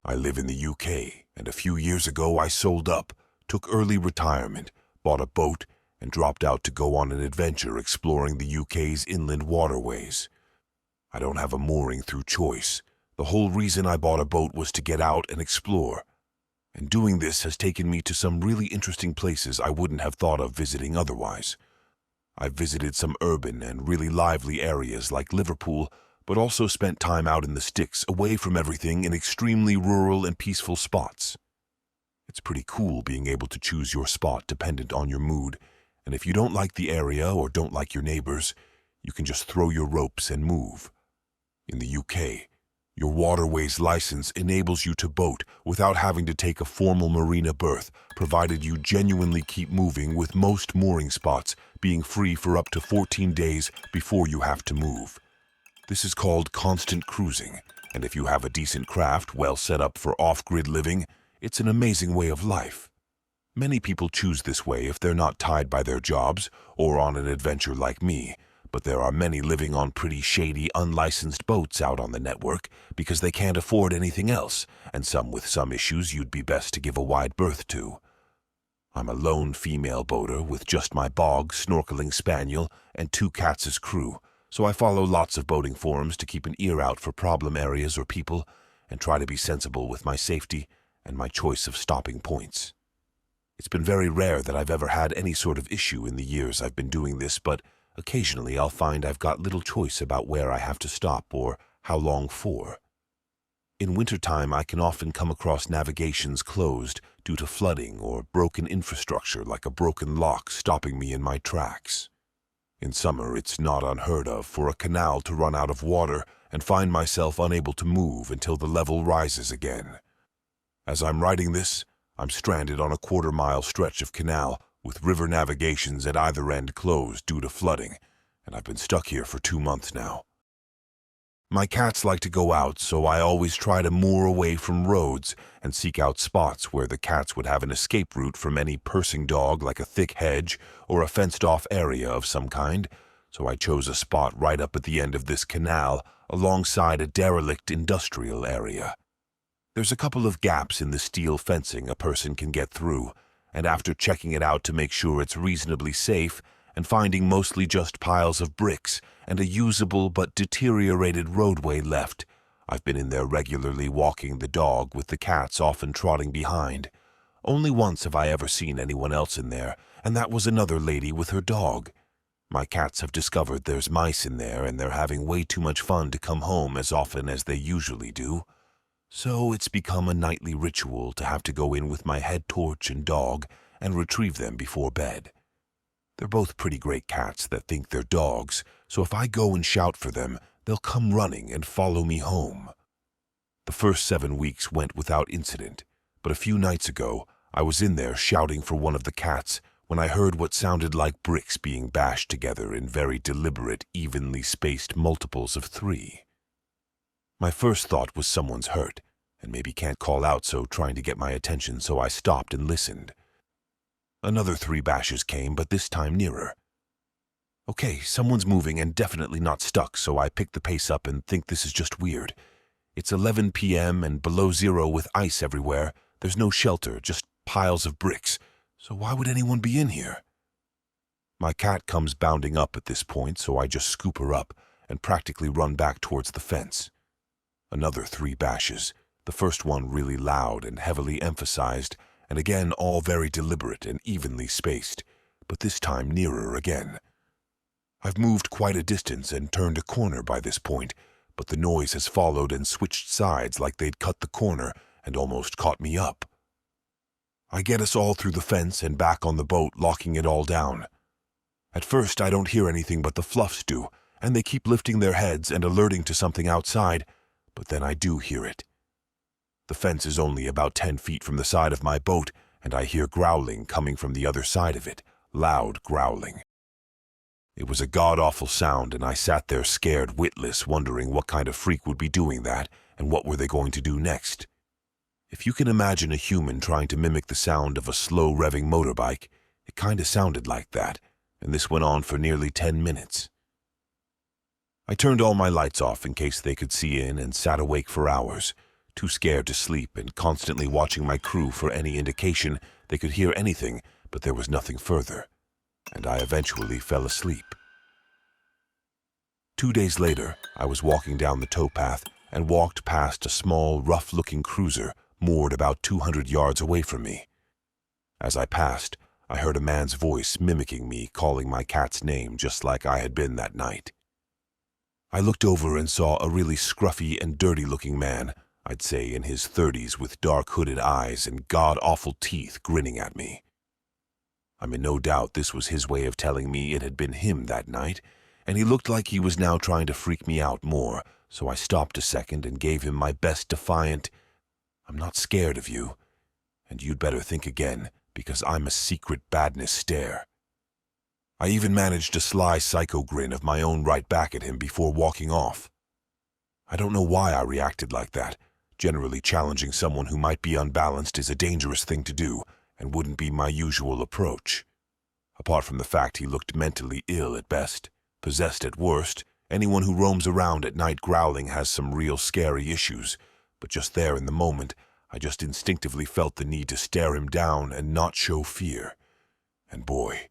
I live in the UK, and a few years ago I sold up, took early retirement, bought a boat, and dropped out to go on an adventure exploring the UK's inland waterways. I don't have a mooring through choice. The whole reason I bought a boat was to get out and explore. And doing this has taken me to some really interesting places I wouldn't have thought of visiting otherwise. I've visited some urban and really lively areas like Liverpool, but also spent time out in the sticks, away from everything, in extremely rural and peaceful spots. It's pretty cool being able to choose your spot dependent on your mood, and if you don't like the area or don't like your neighbors, you can just throw your ropes and move. In the UK, your waterways license enables you to boat without having to take a formal marina berth, provided you genuinely keep moving, with most mooring spots being free for up to 14 days before you have to move. This is called constant cruising, and if you have a decent craft well set up for off-grid living, it's an amazing way of life. Many people choose this way if they're not tied by their jobs or on an adventure like me, but there are many living on pretty shady, unlicensed boats out on the network because they can't afford anything else, and some with some issues you'd be best to give a wide berth to. I'm a lone female boater with just my bog, snorkeling spaniel, and 2 cats as crew, so I follow lots of boating forums to keep an ear out for problem areas or people, and try to be sensible with my safety and my choice of stopping points. It's been very rare that I've ever had any sort of issue in the years I've been doing this, but occasionally I'll find I've got little choice about where I have to stop or how long for. In wintertime, I can often come across navigations closed due to flooding or broken infrastructure, like a broken lock stopping me in my tracks. In summer, it's not unheard of for a canal to run out of water and find myself unable to move until the level rises again. As I'm writing this, I'm stranded on a quarter-mile stretch of canal with river navigations at either end closed due to flooding, and I've been stuck here for 2 months now. My cats like to go out, so I always try to moor away from roads and seek out spots where the cats would have an escape route from any pursuing dog, like a thick hedge or a fenced-off area of some kind, so I chose a spot right up at the end of this canal alongside a derelict industrial area. There's a couple of gaps in the steel fencing a person can get through, and after checking it out to make sure it's reasonably safe and finding mostly just piles of bricks and a usable but deteriorated roadway left, I've been in there regularly walking the dog, with the cats often trotting behind. Only once have I ever seen anyone else in there, and that was another lady with her dog. My cats have discovered there's mice in there, and they're having way too much fun to come home as often as they usually do. So it's become a nightly ritual to have to go in with my head torch and dog and retrieve them before bed. They're both pretty great cats that think they're dogs, so if I go and shout for them, they'll come running and follow me home. The first 7 weeks went without incident, but a few nights ago, I was in there shouting for one of the cats when I heard what sounded like bricks being bashed together in very deliberate, evenly spaced multiples of 3. My first thought was someone's hurt, and maybe can't call out, so trying to get my attention, so I stopped and listened. Another 3 bashes came, but this time nearer. Okay, someone's moving and definitely not stuck, so I pick the pace up and think this is just weird. It's 11 p.m. and below zero with ice everywhere. There's no shelter, just piles of bricks. So why would anyone be in here? My cat comes bounding up at this point, so I just scoop her up and practically run back towards the fence. Another 3 bashes, the first one really loud and heavily emphasized, and again all very deliberate and evenly spaced, but this time nearer again. I've moved quite a distance and turned a corner by this point, but the noise has followed and switched sides like they'd cut the corner and almost caught me up. I get us all through the fence and back on the boat, locking it all down. At first I don't hear anything but the fluffs do, and they keep lifting their heads and alerting to something outside, but then I do hear it. The fence is only about 10 feet from the side of my boat, and I hear growling coming from the other side of it, loud growling. It was a god-awful sound, and I sat there scared witless, wondering what kind of freak would be doing that, and what were they going to do next. If you can imagine a human trying to mimic the sound of a slow-revving motorbike, it kinda sounded like that, and this went on for nearly 10 minutes. I turned all my lights off in case they could see in and sat awake for hours, too scared to sleep and constantly watching my crew for any indication they could hear anything, but there was nothing further, and I eventually fell asleep. 2 days later, I was walking down the towpath and walked past a small, rough-looking cruiser moored about 200 yards away from me. As I passed, I heard a man's voice mimicking me, calling my cat's name just like I had been that night. I looked over and saw a really scruffy and dirty-looking man, I'd say in his 30s, with dark hooded eyes and god-awful teeth grinning at me. I'm in no doubt this was his way of telling me it had been him that night, and he looked like he was now trying to freak me out more, so I stopped a second and gave him my best defiant, "I'm not scared of you, and you'd better think again, because I'm a secret badness stare." I even managed a sly psycho grin of my own right back at him before walking off. I don't know why I reacted like that. Generally challenging someone who might be unbalanced is a dangerous thing to do, and wouldn't be my usual approach. Apart from the fact he looked mentally ill at best, possessed at worst, anyone who roams around at night growling has some real scary issues, but just there in the moment, I just instinctively felt the need to stare him down and not show fear. And boy,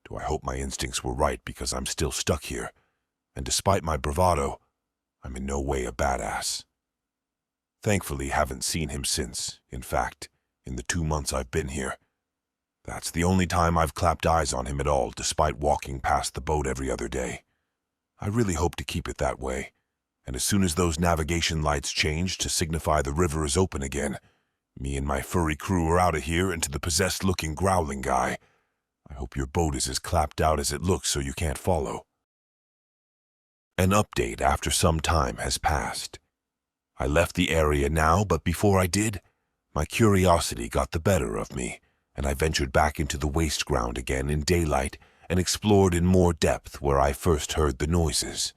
do I hope my instincts were right, because I'm still stuck here, and despite my bravado, I'm in no way a badass. Thankfully, haven't seen him since. In fact, in the 2 months I've been here, that's the only time I've clapped eyes on him at all, despite walking past the boat every other day. I really hope to keep it that way, and as soon as those navigation lights change to signify the river is open again, me and my furry crew are out of here into the possessed-looking growling guy. I hope your boat is as clapped out as it looks so you can't follow. An update after some time has passed. I left the area now, but before I did, my curiosity got the better of me, and I ventured back into the waste ground again in daylight and explored in more depth where I first heard the noises.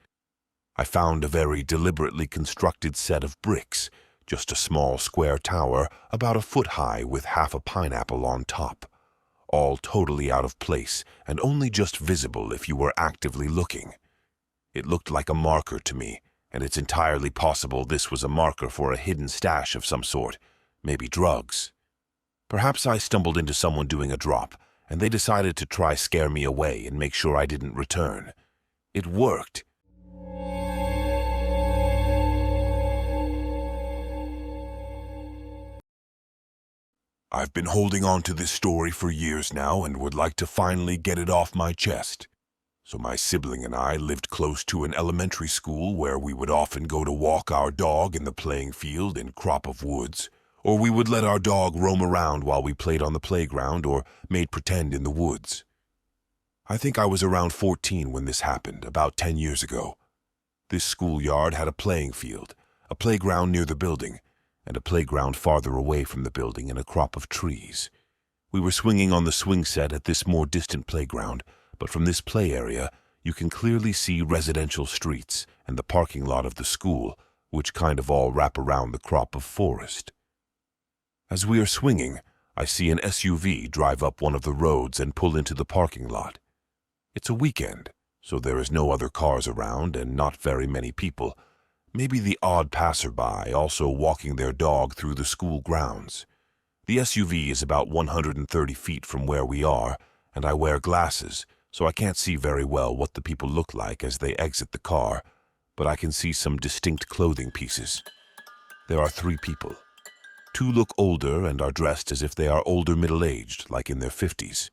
I found a very deliberately constructed set of bricks, just a small square tower about a foot high with half a pineapple on top, all totally out of place and only just visible if you were actively looking. It looked like a marker to me, and it's entirely possible this was a marker for a hidden stash of some sort, maybe drugs. Perhaps I stumbled into someone doing a drop, and they decided to try scare me away and make sure I didn't return. It worked. I've been holding on to this story for years now and would like to finally get it off my chest. So my sibling and I lived close to an elementary school where we would often go to walk our dog in the playing field and crop of woods, or we would let our dog roam around while we played on the playground or made pretend in the woods. I think I was around 14 when this happened, about 10 years ago. This schoolyard had a playing field, a playground near the building, and a playground farther away from the building in a crop of trees. We were swinging on the swing set at this more distant playground, but from this play area, you can clearly see residential streets and the parking lot of the school, which kind of all wrap around the crop of forest. As we are swinging, I see an SUV drive up one of the roads and pull into the parking lot. It's a weekend, so there is no other cars around and not very many people, maybe the odd passerby also walking their dog through the school grounds. The SUV is about 130 feet from where we are, and I wear glasses, so I can't see very well what the people look like as they exit the car, but I can see some distinct clothing pieces. There are 3 people. 2 look older and are dressed as if they are older middle-aged, like in their 50s.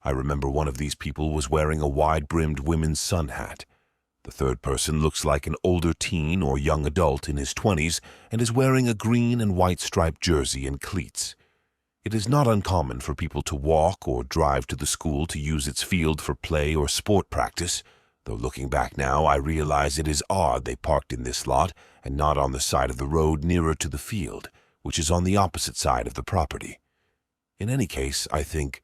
I remember one of these people was wearing a wide-brimmed women's sun hat. The third person looks like an older teen or young adult in his 20s and is wearing a green and white striped jersey and cleats. It is not uncommon for people to walk or drive to the school to use its field for play or sport practice, though looking back now I realize it is odd they parked in this lot and not on the side of the road nearer to the field, which is on the opposite side of the property. In any case, I think,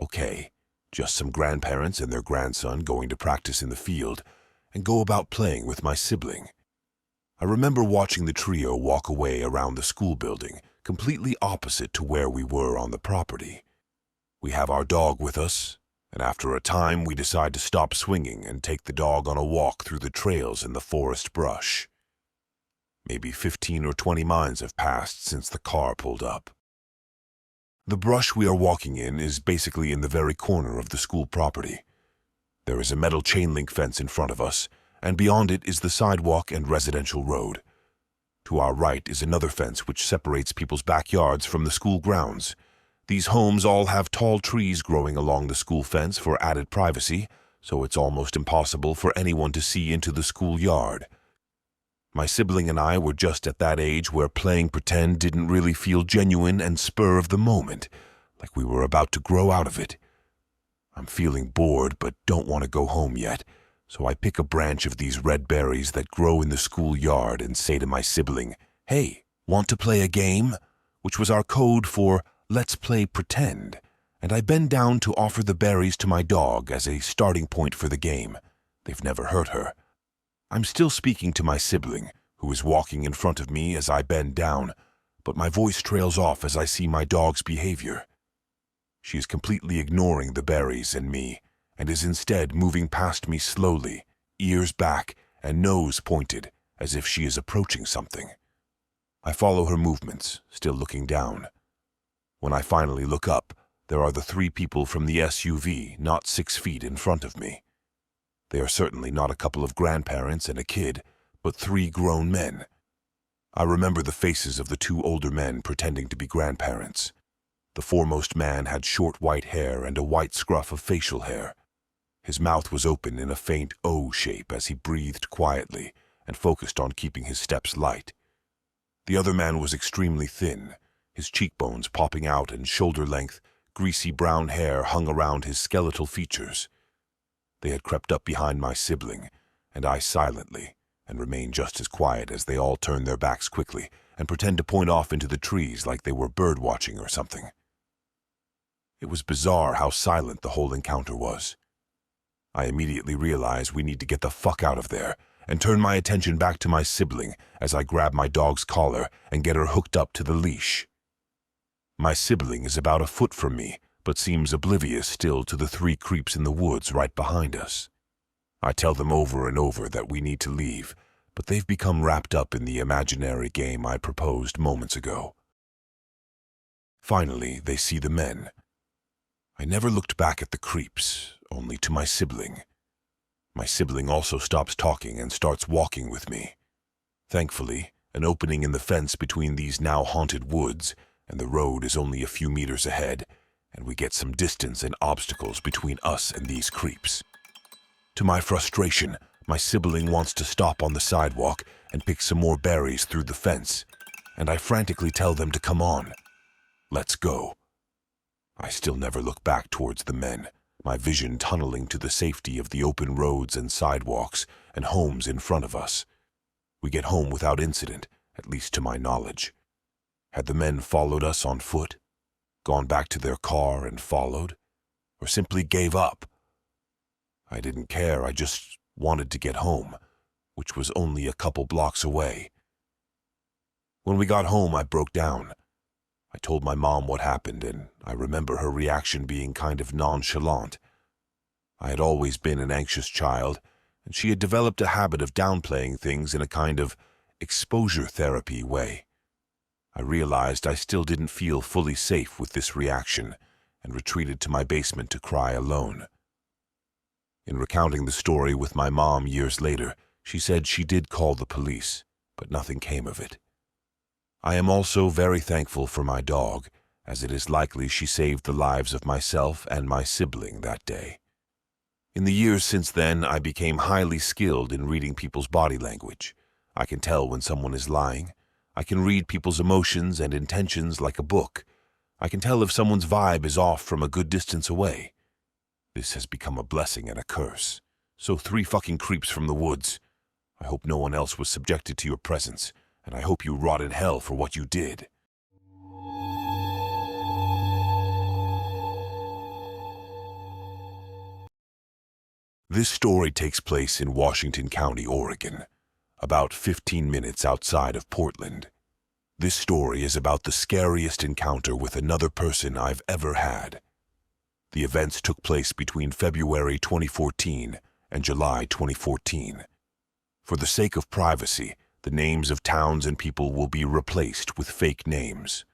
okay, just some grandparents and their grandson going to practice in the field and go about playing with my sibling. I remember watching the trio walk away around the school building, completely opposite to where we were on the property. We have our dog with us, and after a time we decide to stop swinging and take the dog on a walk through the trails in the forest brush. Maybe 15 or 20 miles have passed since the car pulled up. The brush we are walking in is basically in the very corner of the school property. There is a metal chain link fence in front of us, and beyond it is the sidewalk and residential road. To our right is another fence which separates people's backyards from the school grounds. These homes all have tall trees growing along the school fence for added privacy, so it's almost impossible for anyone to see into the schoolyard. My sibling and I were just at that age where playing pretend didn't really feel genuine and spur of the moment, like we were about to grow out of it. I'm feeling bored but don't want to go home yet, so I pick a branch of these red berries that grow in the schoolyard and say to my sibling, "Hey, want to play a game?" Which was our code for "let's play pretend," and I bend down to offer the berries to my dog as a starting point for the game. They've never hurt her. I'm still speaking to my sibling, who is walking in front of me as I bend down, but my voice trails off as I see my dog's behavior. She is completely ignoring the berries and me, and is instead moving past me slowly, ears back and nose pointed, as if she is approaching something. I follow her movements, still looking down. When I finally look up, there are the 3 people from the SUV not 6 feet in front of me. They are certainly not a couple of grandparents and a kid, but 3 grown men. I remember the faces of the 2 older men pretending to be grandparents. The foremost man had short white hair and a white scruff of facial hair. His mouth was open in a faint O shape as he breathed quietly and focused on keeping his steps light. The other man was extremely thin, his cheekbones popping out and shoulder-length, greasy brown hair hung around his skeletal features. They had crept up behind my sibling, and I silently, and remained just as quiet as they all turned their backs quickly and pretend to point off into the trees like they were bird-watching or something. It was bizarre how silent the whole encounter was. I immediately realized we need to get the fuck out of there, and turn my attention back to my sibling as I grab my dog's collar and get her hooked up to the leash. My sibling is about a foot from me, but seems oblivious still to the 3 creeps in the woods right behind us. I tell them over and over that we need to leave, but they've become wrapped up in the imaginary game I proposed moments ago. Finally, they see the men. I never looked back at the creeps, only to my sibling. My sibling also stops talking and starts walking with me. Thankfully, an opening in the fence between these now haunted woods and the road is only a few meters ahead, and we get some distance and obstacles between us and these creeps. To my frustration, my sibling wants to stop on the sidewalk and pick some more berries through the fence, and I frantically tell them to come on. Let's go. I still never look back towards the men, my vision tunneling to the safety of the open roads and sidewalks and homes in front of us. We get home without incident, at least to my knowledge. Had the men followed us on foot, gone back to their car and followed, or simply gave up? I didn't care, I just wanted to get home, which was only a couple blocks away. When we got home, I broke down. I told my mom what happened, and I remember her reaction being kind of nonchalant. I had always been an anxious child, and she had developed a habit of downplaying things in a kind of exposure therapy way. I realized I still didn't feel fully safe with this reaction, and retreated to my basement to cry alone. In recounting the story with my mom years later, she said she did call the police, but nothing came of it. I am also very thankful for my dog, as it is likely she saved the lives of myself and my sibling that day. In the years since then, I became highly skilled in reading people's body language. I can tell when someone is lying. I can read people's emotions and intentions like a book. I can tell if someone's vibe is off from a good distance away. This has become a blessing and a curse. So 3 fucking creeps from the woods. I hope no one else was subjected to your presence, and I hope you rot in hell for what you did. This story takes place in Washington County, Oregon, about 15 minutes outside of Portland. This story is about the scariest encounter with another person I've ever had. The events took place between February 2014 and July 2014. For the sake of privacy, The names of towns and people will be replaced with fake names.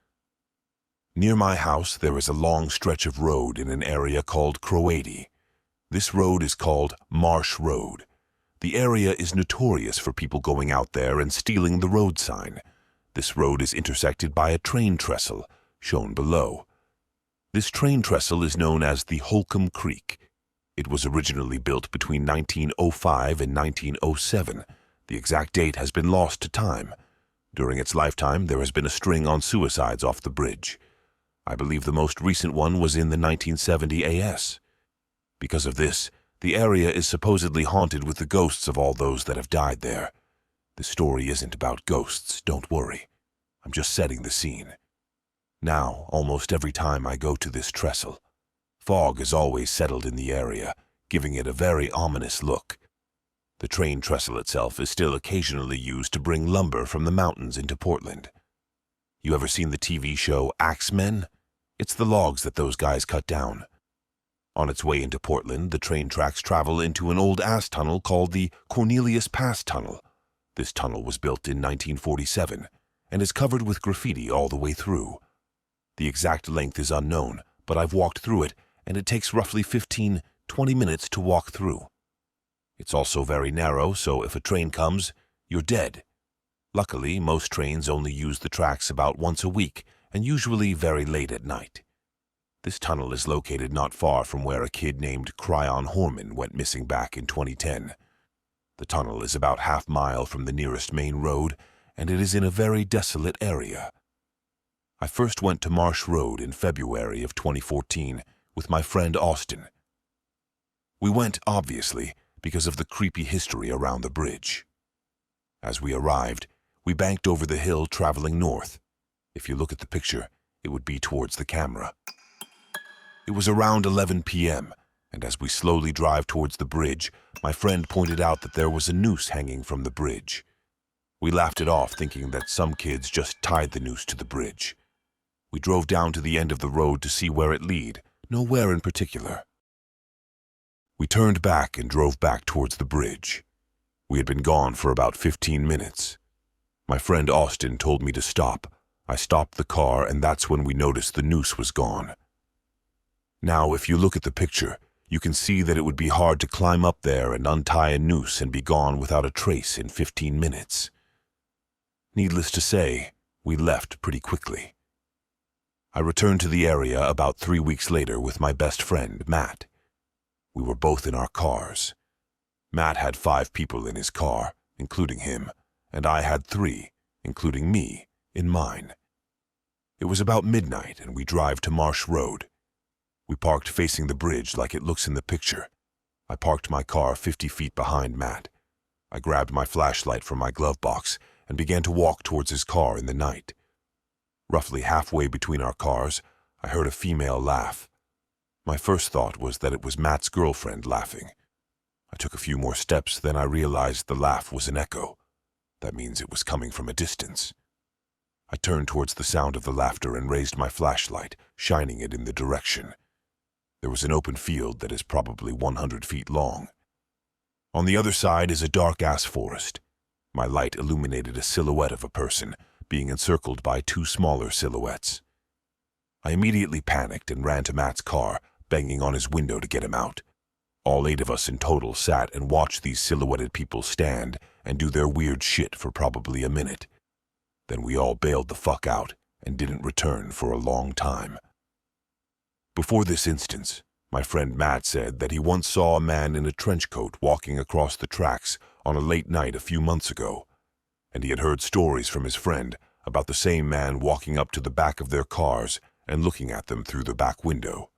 Near my house, there is a long stretch of road in an area called Croady. This road is called Marsh Road. The area is notorious for people going out there and stealing the road sign. This road is intersected by a train trestle, shown below. This train trestle is known as the Holcomb Creek. It was originally built between 1905 and 1907. The exact date has been lost to time. During its lifetime, there has been a string on suicides off the bridge. I believe the most recent one was in the 1970 AS. Because of this, the area is supposedly haunted with the ghosts of all those that have died there. The story isn't about ghosts, don't worry. I'm just setting the scene. Now, almost every time I go to this trestle, fog is always settled in the area, giving it a very ominous look. The train trestle itself is still occasionally used to bring lumber from the mountains into Portland. You ever seen the TV show Axemen? It's the logs that those guys cut down. On its way into Portland, the train tracks travel into an old ass tunnel called the Cornelius Pass Tunnel. This tunnel was built in 1947 and is covered with graffiti all the way through. The exact length is unknown, but I've walked through it, and it takes roughly 15-20 minutes to walk through. It's also very narrow, so if a train comes, you're dead. Luckily, most trains only use the tracks about once a week, and usually very late at night. This tunnel is located not far from where a kid named Cryon Horman went missing back in 2010. The tunnel is about half-mile from the nearest main road, and it is in a very desolate area. I first went to Marsh Road in February of 2014 with my friend Austin. We went, obviously, because of the creepy history around the bridge. As we arrived, we banked over the hill traveling north. If you look at the picture, it would be towards the camera. It was around 11 p.m., and as we slowly drive towards the bridge, my friend pointed out that there was a noose hanging from the bridge. We laughed it off, thinking that some kids just tied the noose to the bridge. We drove down to the end of the road to see where it led, nowhere in particular. We turned back and drove back towards the bridge. We had been gone for about 15 minutes. My friend Austin told me to stop. I stopped the car, and that's when we noticed the noose was gone. Now, if you look at the picture, you can see that it would be hard to climb up there and untie a noose and be gone without a trace in 15 minutes. Needless to say, we left pretty quickly. I returned to the area about 3 weeks later with my best friend, Matt. We were both in our cars. Matt had 5 people in his car, including him, and I had 3, including me, in mine. It was about midnight, and we drive to Marsh Road. We parked facing the bridge like it looks in the picture. I parked my car 50 feet behind Matt. I grabbed my flashlight from my glove box and began to walk towards his car in the night. Roughly halfway between our cars, I heard a female laugh. My first thought was that it was Matt's girlfriend laughing. I took a few more steps, then I realized the laugh was an echo. That means it was coming from a distance. I turned towards the sound of the laughter and raised my flashlight, shining it in the direction. There was an open field that is probably 100 feet long. On the other side is a dark-ass forest. My light illuminated a silhouette of a person, being encircled by 2 smaller silhouettes. I immediately panicked and ran to Matt's car, banging on his window to get him out. All 8 of us in total sat and watched these silhouetted people stand and do their weird shit for probably a minute. Then we all bailed the fuck out and didn't return for a long time. Before this instance, my friend Matt said that he once saw a man in a trench coat walking across the tracks on a late night a few months ago, and he had heard stories from his friend about the same man walking up to the back of their cars and looking at them through the back window.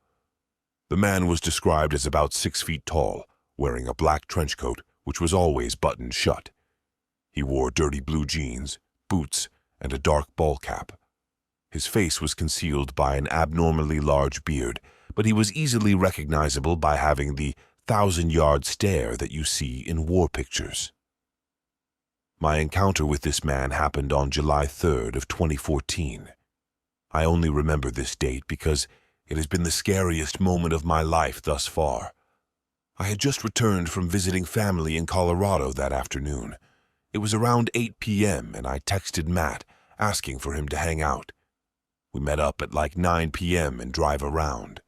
The man was described as about 6 feet tall, wearing a black trench coat which was always buttoned shut. He wore dirty blue jeans, boots, and a dark ball cap. His face was concealed by an abnormally large beard, but he was easily recognizable by having the 1,000-yard stare that you see in war pictures. My encounter with this man happened on July 3rd of 2014. I only remember this date because it has been the scariest moment of my life thus far. I had just returned from visiting family in Colorado that afternoon, It was around 8 p.m. and I texted Matt, asking for him to hang out. We met up at like 9 p.m. and drive around.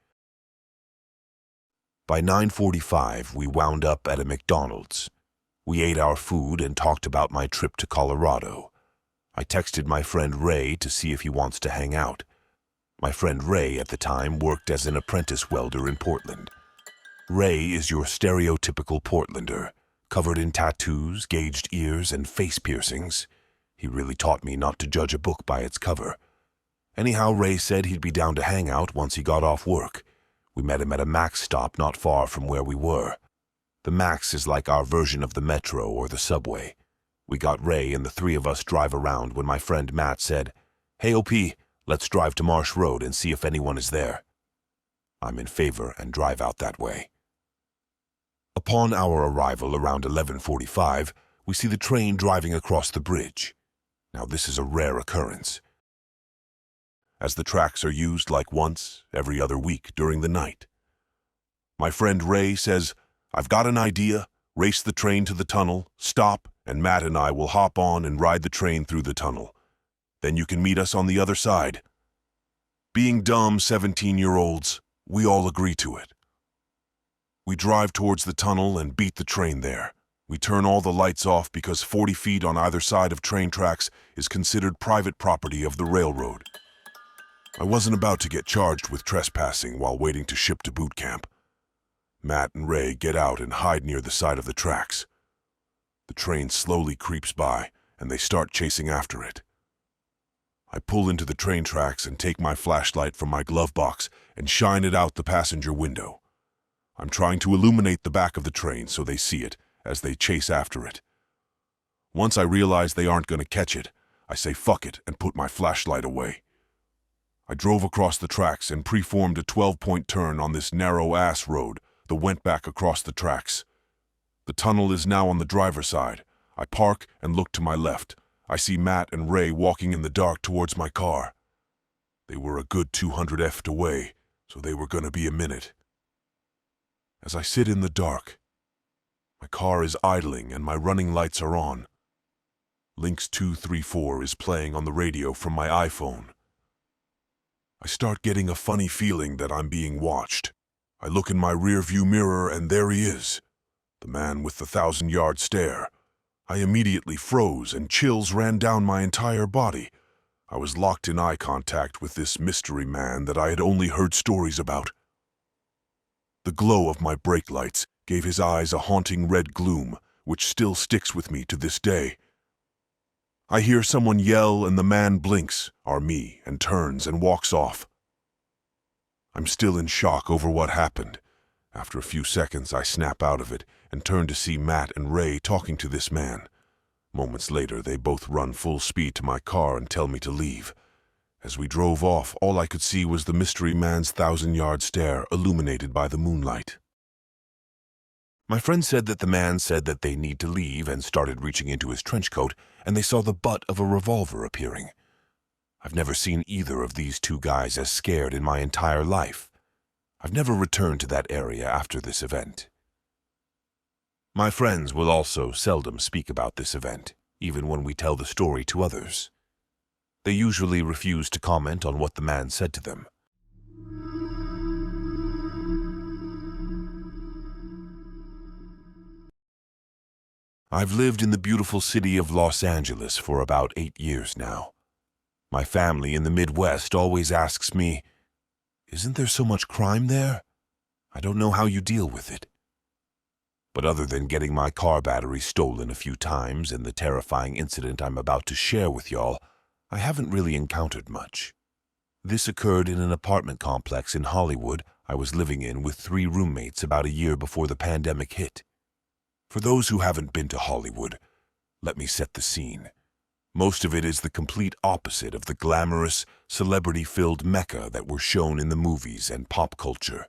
By 9:45, we wound up at a McDonald's. We ate our food and talked about my trip to Colorado. I texted my friend Ray to see if he wants to hang out. My friend Ray at the time worked as an apprentice welder in Portland. Ray is your stereotypical Portlander, covered in tattoos, gauged ears, and face piercings. He really taught me not to judge a book by its cover. Anyhow, Ray said he'd be down to hang out once he got off work. We met him at a Max stop not far from where we were. The Max is like our version of the Metro or the subway. We got Ray and the three of us drive around when my friend Matt said, "Hey OP, let's drive to Marsh Road and see if anyone is there." I'm in favor and drive out that way. Upon our arrival around 11:45, we see the train driving across the bridge. Now this is a rare occurrence, as the tracks are used like once every other week during the night. My friend Ray says, "I've got an idea, race the train to the tunnel, stop, and Matt and I will hop on and ride the train through the tunnel. Then you can meet us on the other side." Being dumb 17-year-olds, we all agree to it. We drive towards the tunnel and beat the train there. We turn all the lights off because 40 feet on either side of train tracks is considered private property of the railroad. I wasn't about to get charged with trespassing while waiting to ship to boot camp. Matt and Ray get out and hide near the side of the tracks. The train slowly creeps by, and they start chasing after it. I pull into the train tracks and take my flashlight from my glove box and shine it out the passenger window. I'm trying to illuminate the back of the train so they see it as they chase after it. Once I realize they aren't going to catch it, I say fuck it and put my flashlight away. I drove across the tracks and preformed a 12-point turn on this narrow-ass road that went back across the tracks. The tunnel is now on the driver's side. I park and look to my left. I see Matt and Ray walking in the dark towards my car. They were a good 200 feet away, so they were going to be a minute. As I sit in the dark, my car is idling and my running lights are on. Lynx 234 is playing on the radio from my iPhone. I start getting a funny feeling that I'm being watched. I look in my rearview mirror and there he is, the man with the 1,000-yard stare. I immediately froze and chills ran down my entire body. I was locked in eye contact with this mystery man that I had only heard stories about. The glow of my brake lights gave his eyes a haunting red gloom, which still sticks with me to this day. I hear someone yell and the man blinks, me, and turns and walks off. I'm still in shock over what happened. After a few seconds, I snap out of it and turn to see Matt and Ray talking to this man. Moments later, they both run full speed to my car and tell me to leave. As we drove off, all I could see was the mystery man's 1,000-yard stare illuminated by the moonlight. My friend said that the man said that they need to leave and started reaching into his trench coat, and they saw the butt of a revolver appearing. I've never seen either of these two guys as scared in my entire life. I've never returned to that area after this event. My friends will also seldom speak about this event, even when we tell the story to others. They usually refuse to comment on what the man said to them. I've lived in the beautiful city of Los Angeles for about 8 years now. My family in the Midwest always asks me, "Isn't there so much crime there? I don't know how you deal with it." But other than getting my car battery stolen a few times and the terrifying incident I'm about to share with y'all, I haven't really encountered much. This occurred in an apartment complex in Hollywood I was living in with 3 roommates about a year before the pandemic hit. For those who haven't been to Hollywood, let me set the scene. Most of it is the complete opposite of the glamorous, celebrity-filled mecca that were shown in the movies and pop culture.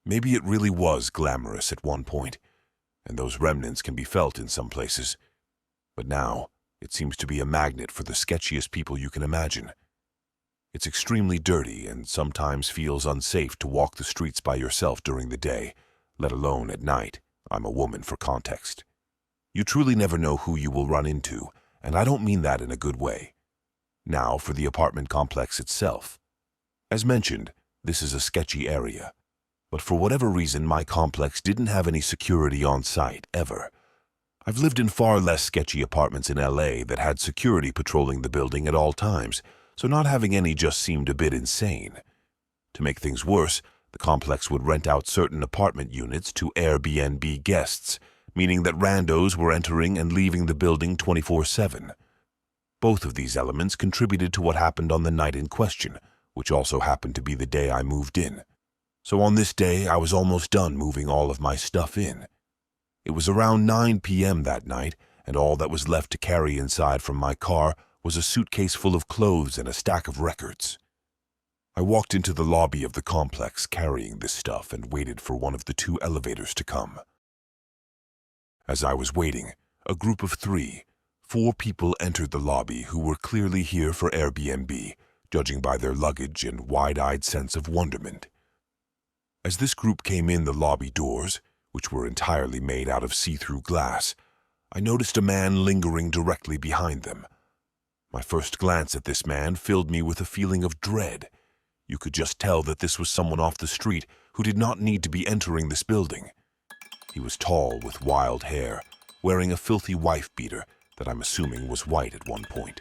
Maybe it really was glamorous at one point, and those remnants can be felt in some places. But now, it seems to be a magnet for the sketchiest people you can imagine. It's extremely dirty and sometimes feels unsafe to walk the streets by yourself during the day, let alone at night. I'm a woman for context. You truly never know who you will run into, and I don't mean that in a good way. Now for the apartment complex itself. As mentioned, this is a sketchy area, but for whatever reason my complex didn't have any security on site, ever. I've lived in far less sketchy apartments in LA that had security patrolling the building at all times, so not having any just seemed a bit insane. To make things worse, the complex would rent out certain apartment units to Airbnb guests, meaning that randos were entering and leaving the building 24/7. Both of these elements contributed to what happened on the night in question, which also happened to be the day I moved in. So on this day, I was almost done moving all of my stuff in. It was around 9 p.m. that night, and all that was left to carry inside from my car was a suitcase full of clothes and a stack of records. I walked into the lobby of the complex carrying this stuff and waited for one of the 2 elevators to come. As I was waiting, a group of 4 people entered the lobby who were clearly here for Airbnb, judging by their luggage and wide-eyed sense of wonderment. As this group came in the lobby doors, which were entirely made out of see-through glass, I noticed a man lingering directly behind them. My first glance at this man filled me with a feeling of dread. You could just tell that this was someone off the street who did not need to be entering this building. He was tall with wild hair, wearing a filthy wife-beater that I'm assuming was white at one point.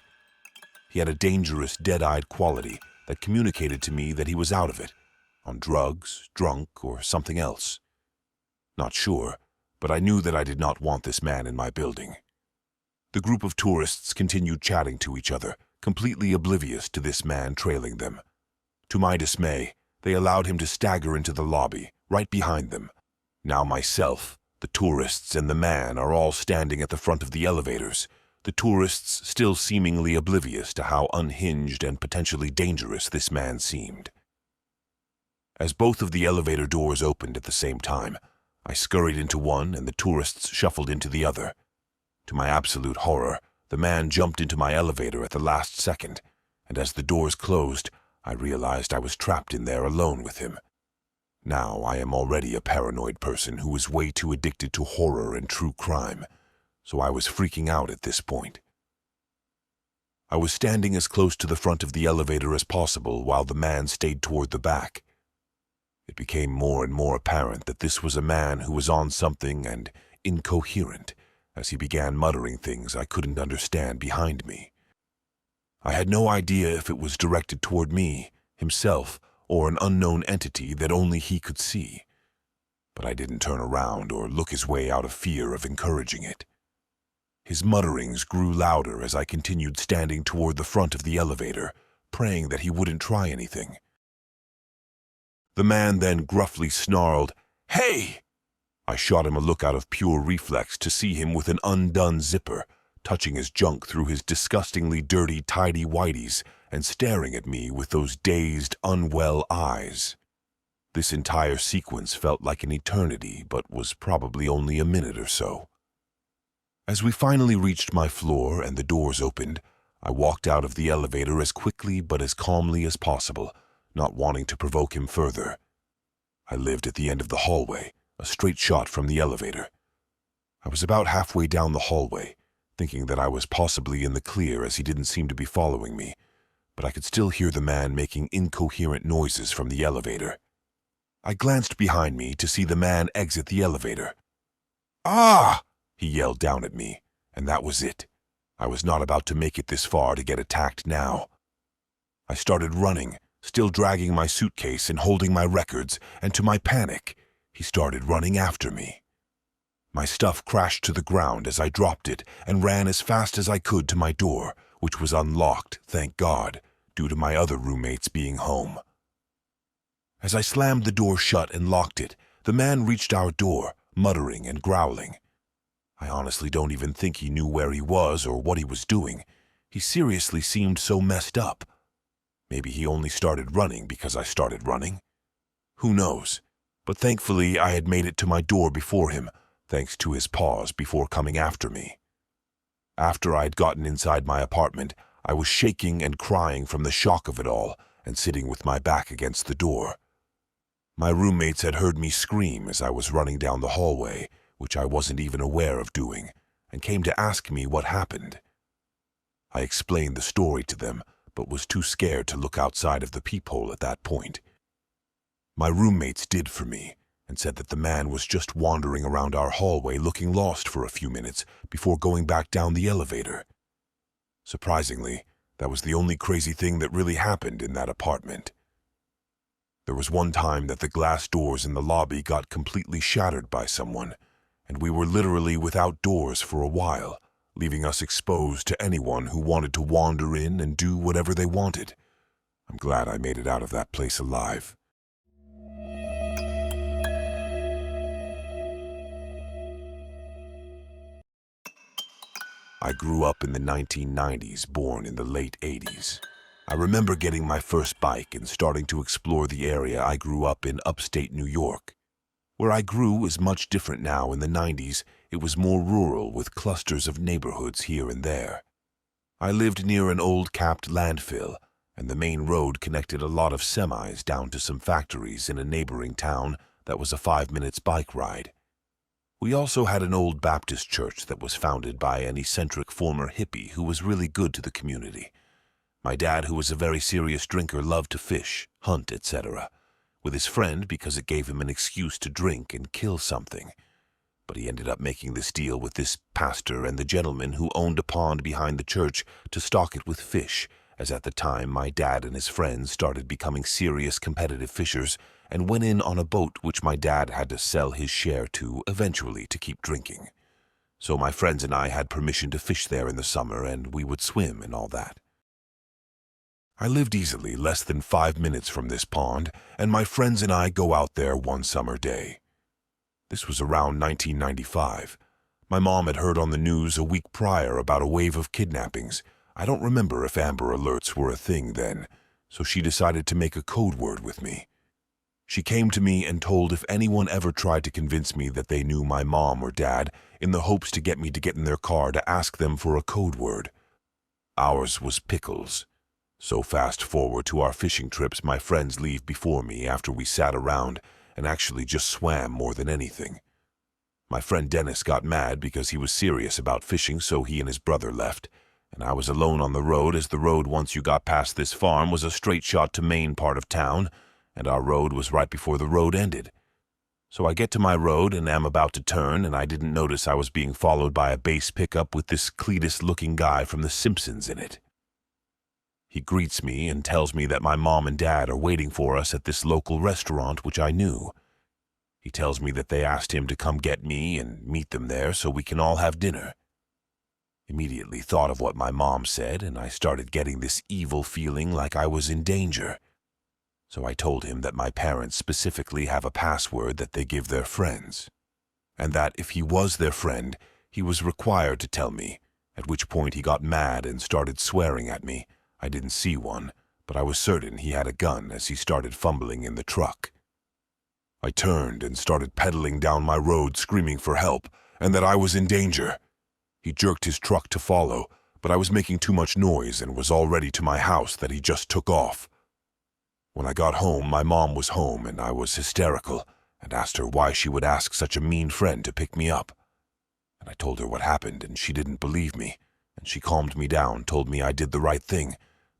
He had a dangerous, dead-eyed quality that communicated to me that he was out of it, on drugs, drunk, or something else. Not sure, but I knew that I did not want this man in my building. The group of tourists continued chatting to each other, completely oblivious to this man trailing them. To my dismay, they allowed him to stagger into the lobby, right behind them. Now myself, the tourists, and the man are all standing at the front of the elevators, the tourists still seemingly oblivious to how unhinged and potentially dangerous this man seemed. As both of the elevator doors opened at the same time, I scurried into one and the tourists shuffled into the other. To my absolute horror, the man jumped into my elevator at the last second, and as the doors closed, I realized I was trapped in there alone with him. Now I am already a paranoid person who is way too addicted to horror and true crime, so I was freaking out at this point. I was standing as close to the front of the elevator as possible while the man stayed toward the back. It became more and more apparent that this was a man who was on something and incoherent as he began muttering things I couldn't understand behind me. I had no idea if it was directed toward me, himself, or an unknown entity that only he could see. But I didn't turn around or look his way out of fear of encouraging it. His mutterings grew louder as I continued standing toward the front of the elevator, praying that he wouldn't try anything. The man then gruffly snarled, "Hey!" I shot him a look out of pure reflex to see him with an undone zipper, touching his junk through his disgustingly dirty tidy-whities and staring at me with those dazed, unwell eyes. This entire sequence felt like an eternity, but was probably only a minute or so. As we finally reached my floor and the doors opened, I walked out of the elevator as quickly but as calmly as possible, not wanting to provoke him further. I lived at the end of the hallway, a straight shot from the elevator. I was about halfway down the hallway, thinking that I was possibly in the clear as he didn't seem to be following me, but I could still hear the man making incoherent noises from the elevator. I glanced behind me to see the man exit the elevator. "Ah!" he yelled down at me, and that was it. I was not about to make it this far to get attacked now. I started running, still dragging my suitcase and holding my records, and to my panic, he started running after me. My stuff crashed to the ground as I dropped it and ran as fast as I could to my door, which was unlocked, thank God, due to my other roommates being home. As I slammed the door shut and locked it, the man reached our door, muttering and growling. I honestly don't even think he knew where he was or what he was doing. He seriously seemed so messed up. Maybe he only started running because I started running. Who knows? But thankfully I had made it to my door before him, thanks to his pause before coming after me. After I had gotten inside my apartment, I was shaking and crying from the shock of it all and sitting with my back against the door. My roommates had heard me scream as I was running down the hallway, which I wasn't even aware of doing, and came to ask me what happened. I explained the story to them, but was too scared to look outside of the peephole at that point. My roommates did for me, and said that the man was just wandering around our hallway looking lost for a few minutes before going back down the elevator. Surprisingly, that was the only crazy thing that really happened in that apartment. There was one time that the glass doors in the lobby got completely shattered by someone, and we were literally without doors for a while, leaving us exposed to anyone who wanted to wander in and do whatever they wanted. I'm glad I made it out of that place alive. I grew up in the 1990s, born in the late 80s. I remember getting my first bike and starting to explore the area I grew up in upstate New York. Where I grew is much different now. In the 90s, it was more rural with clusters of neighborhoods here and there. I lived near an old capped landfill, and the main road connected a lot of semis down to some factories in a neighboring town that was a 5 minutes bike ride. We also had an old Baptist church that was founded by an eccentric former hippie who was really good to the community. My dad, who was a very serious drinker, loved to fish, hunt, etc., with his friend because it gave him an excuse to drink and kill something. But he ended up making this deal with this pastor and the gentleman who owned a pond behind the church to stock it with fish, as at the time my dad and his friends started becoming serious competitive fishers and went in on a boat which my dad had to sell his share to eventually to keep drinking. So my friends and I had permission to fish there in the summer, and we would swim and all that. I lived easily less than 5 minutes from this pond, and my friends and I go out there one summer day. This was around 1995. My mom had heard on the news a week prior about a wave of kidnappings. I don't remember if Amber Alerts were a thing then, so she decided to make a code word with me. She came to me and told if anyone ever tried to convince me that they knew my mom or dad, in the hopes to get me to get in their car to ask them for a code word. Ours was Pickles. So fast forward to our fishing trips, my friends leave before me after we sat around and actually just swam more than anything. My friend Dennis got mad because he was serious about fishing, so he and his brother left, and I was alone on the road, as the road once you got past this farm was a straight shot to main part of town, and our road was right before the road ended. So I get to my road and am about to turn, and I didn't notice I was being followed by a base pickup with this Cletus-looking guy from The Simpsons in it. He greets me and tells me that my mom and dad are waiting for us at this local restaurant, which I knew. He tells me that they asked him to come get me and meet them there so we can all have dinner. Immediately thought of what my mom said, and I started getting this evil feeling like I was in danger. So I told him that my parents specifically have a password that they give their friends, and that if he was their friend, he was required to tell me, at which point he got mad and started swearing at me. I didn't see one, but I was certain he had a gun as he started fumbling in the truck. I turned and started pedaling down my road screaming for help and that I was in danger. He jerked his truck to follow, but I was making too much noise and was already to my house that he just took off. When I got home, my mom was home and I was hysterical and asked her why she would ask such a mean friend to pick me up. And I told her what happened and she didn't believe me, and she calmed me down, told me I did the right thing,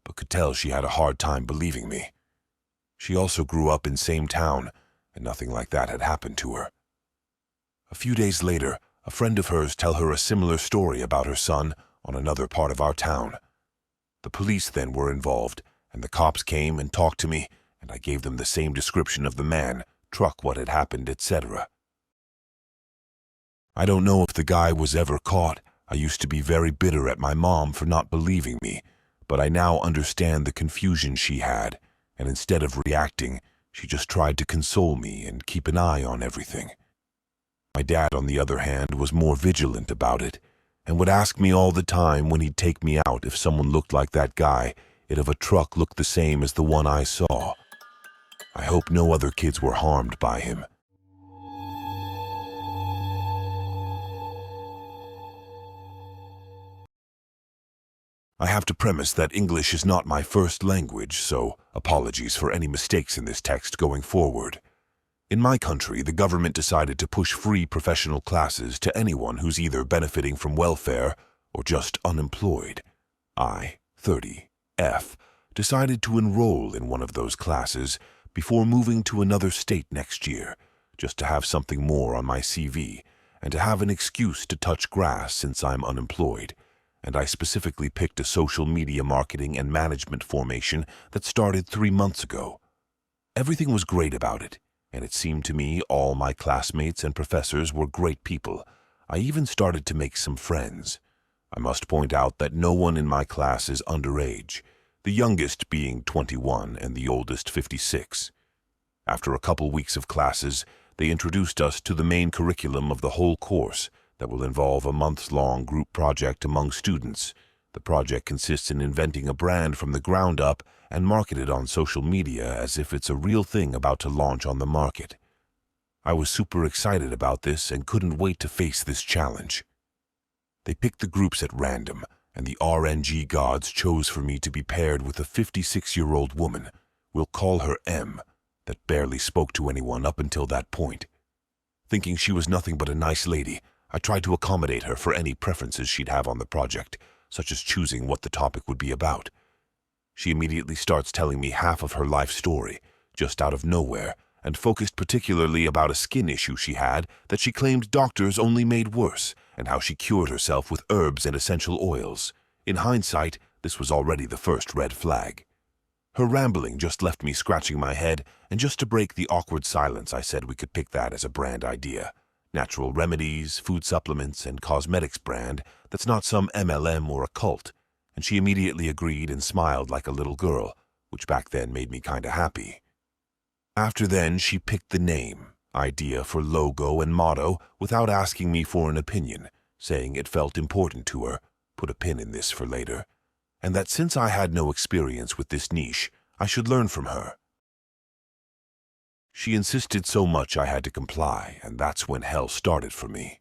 but could tell she had a hard time believing me. She also grew up in same town, and nothing like that had happened to her. A few days later, a friend of hers tell her a similar story about her son on another part of our town. The police then were involved, and the cops came and talked to me, and I gave them the same description of the man, truck, what had happened, etc. I don't know if the guy was ever caught. I used to be very bitter at my mom for not believing me, but I now understand the confusion she had, and instead of reacting, she just tried to console me and keep an eye on everything. My dad, on the other hand, was more vigilant about it, and would ask me all the time when he'd take me out if someone looked like that guy, if a truck looked the same as the one I saw. I hope no other kids were harmed by him. I have to premise that English is not my first language, so apologies for any mistakes in this text going forward. In my country, the government decided to push free professional classes to anyone who's either benefiting from welfare or just unemployed. I, 30F, decided to enroll in one of those classes before moving to another state next year, just to have something more on my CV and to have an excuse to touch grass since I'm unemployed. And I specifically picked a social media marketing and management formation that started 3 months ago. Everything was great about it, and it seemed to me all my classmates and professors were great people. I even started to make some friends. I must point out that no one in my class is underage, the youngest being 21 and the oldest 56. After a couple weeks of classes, they introduced us to the main curriculum of the whole course that will involve a months-long group project among students. The project consists in inventing a brand from the ground up and market it on social media as if it's a real thing about to launch on the market. I was super excited about this and couldn't wait to face this challenge. They picked the groups at random, and the RNG gods chose for me to be paired with a 56-year-old woman, we'll call her M, that barely spoke to anyone up until that point. Thinking she was nothing but a nice lady, I tried to accommodate her for any preferences she'd have on the project, such as choosing what the topic would be about. She immediately starts telling me half of her life story, just out of nowhere, and focused particularly about a skin issue she had that she claimed doctors only made worse, and how she cured herself with herbs and essential oils. In hindsight, this was already the first red flag. Her rambling just left me scratching my head, and just to break the awkward silence, I said we could pick that as a brand idea. Natural remedies, food supplements, and cosmetics brand that's not some MLM or a cult, and she immediately agreed and smiled like a little girl, which back then made me kinda happy. After then, she picked the name, idea for logo and motto without asking me for an opinion, saying it felt important to her, put a pin in this for later, and that since I had no experience with this niche, I should learn from her. She insisted so much I had to comply, and that's when hell started for me.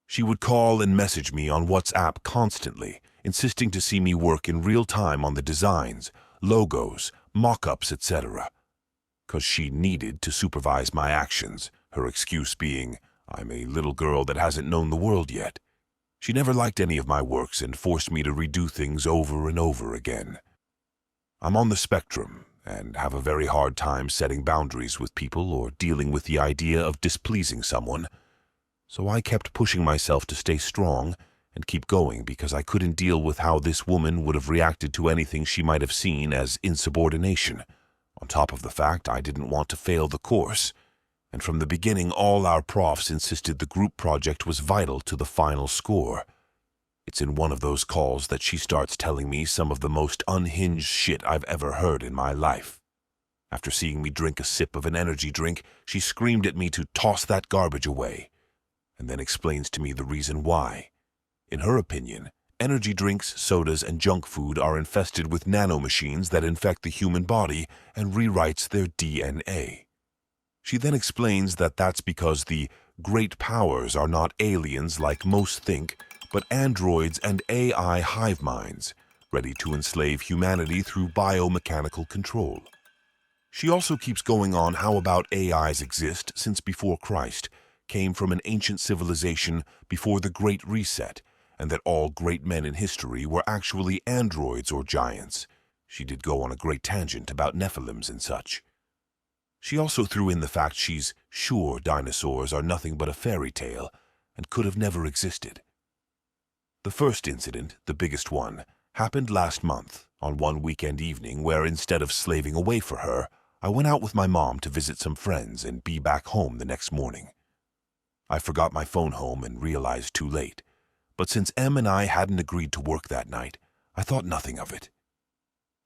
She would call and message me on WhatsApp constantly, insisting to see me work in real time on the designs, logos, mock-ups, etc. 'Cause she needed to supervise my actions, her excuse being, I'm a little girl that hasn't known the world yet. She never liked any of my works and forced me to redo things over and over again. I'm on the spectrum and have a very hard time setting boundaries with people or dealing with the idea of displeasing someone. So I kept pushing myself to stay strong and keep going because I couldn't deal with how this woman would have reacted to anything she might have seen as insubordination, on top of the fact I didn't want to fail the course. And from the beginning, all our profs insisted the group project was vital to the final score. It's in one of those calls that she starts telling me some of the most unhinged shit I've ever heard in my life. After seeing me drink a sip of an energy drink, she screamed at me to toss that garbage away, and then explains to me the reason why. In her opinion, energy drinks, sodas, and junk food are infested with nanomachines that infect the human body and rewrites their DNA. She then explains that that's because the great powers are not aliens like most think, but androids and AI hive minds, ready to enslave humanity through biomechanical control. She also keeps going on how about AIs exist since before Christ, came from an ancient civilization before the Great Reset, and that all great men in history were actually androids or giants. She did go on a great tangent about Nephilims and such. She also threw in the fact she's sure dinosaurs are nothing but a fairy tale and could have never existed. The first incident, the biggest one, happened last month on one weekend evening where instead of slaving away for her, I went out with my mom to visit some friends and be back home the next morning. I forgot my phone home and realized too late, but since Em and I hadn't agreed to work that night, I thought nothing of it.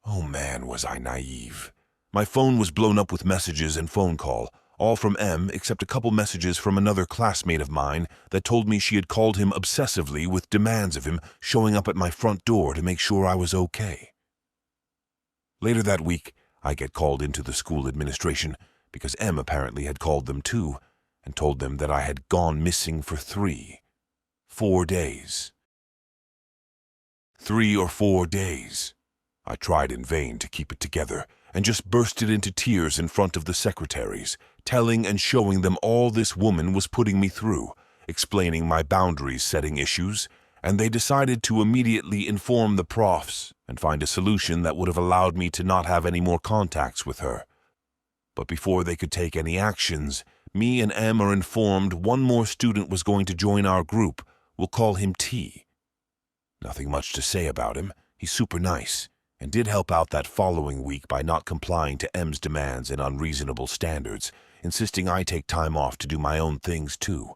Oh man, was I naive. My phone was blown up with messages and phone call, all from M except a couple messages from another classmate of mine that told me she had called him obsessively with demands of him showing up at my front door to make sure I was okay. Later that week, I get called into the school administration because M apparently had called them too and told them that I had gone missing for 4 days. 3 or 4 days. I tried in vain to keep it together and just bursted into tears in front of the secretaries, telling and showing them all this woman was putting me through, explaining my boundaries setting issues, and they decided to immediately inform the profs and find a solution that would have allowed me to not have any more contacts with her. But before they could take any actions, me and M are informed one more student was going to join our group. We'll call him T. Nothing much to say about him. He's super nice, and did help out that following week by not complying to M's demands and unreasonable standards, insisting I take time off to do my own things too.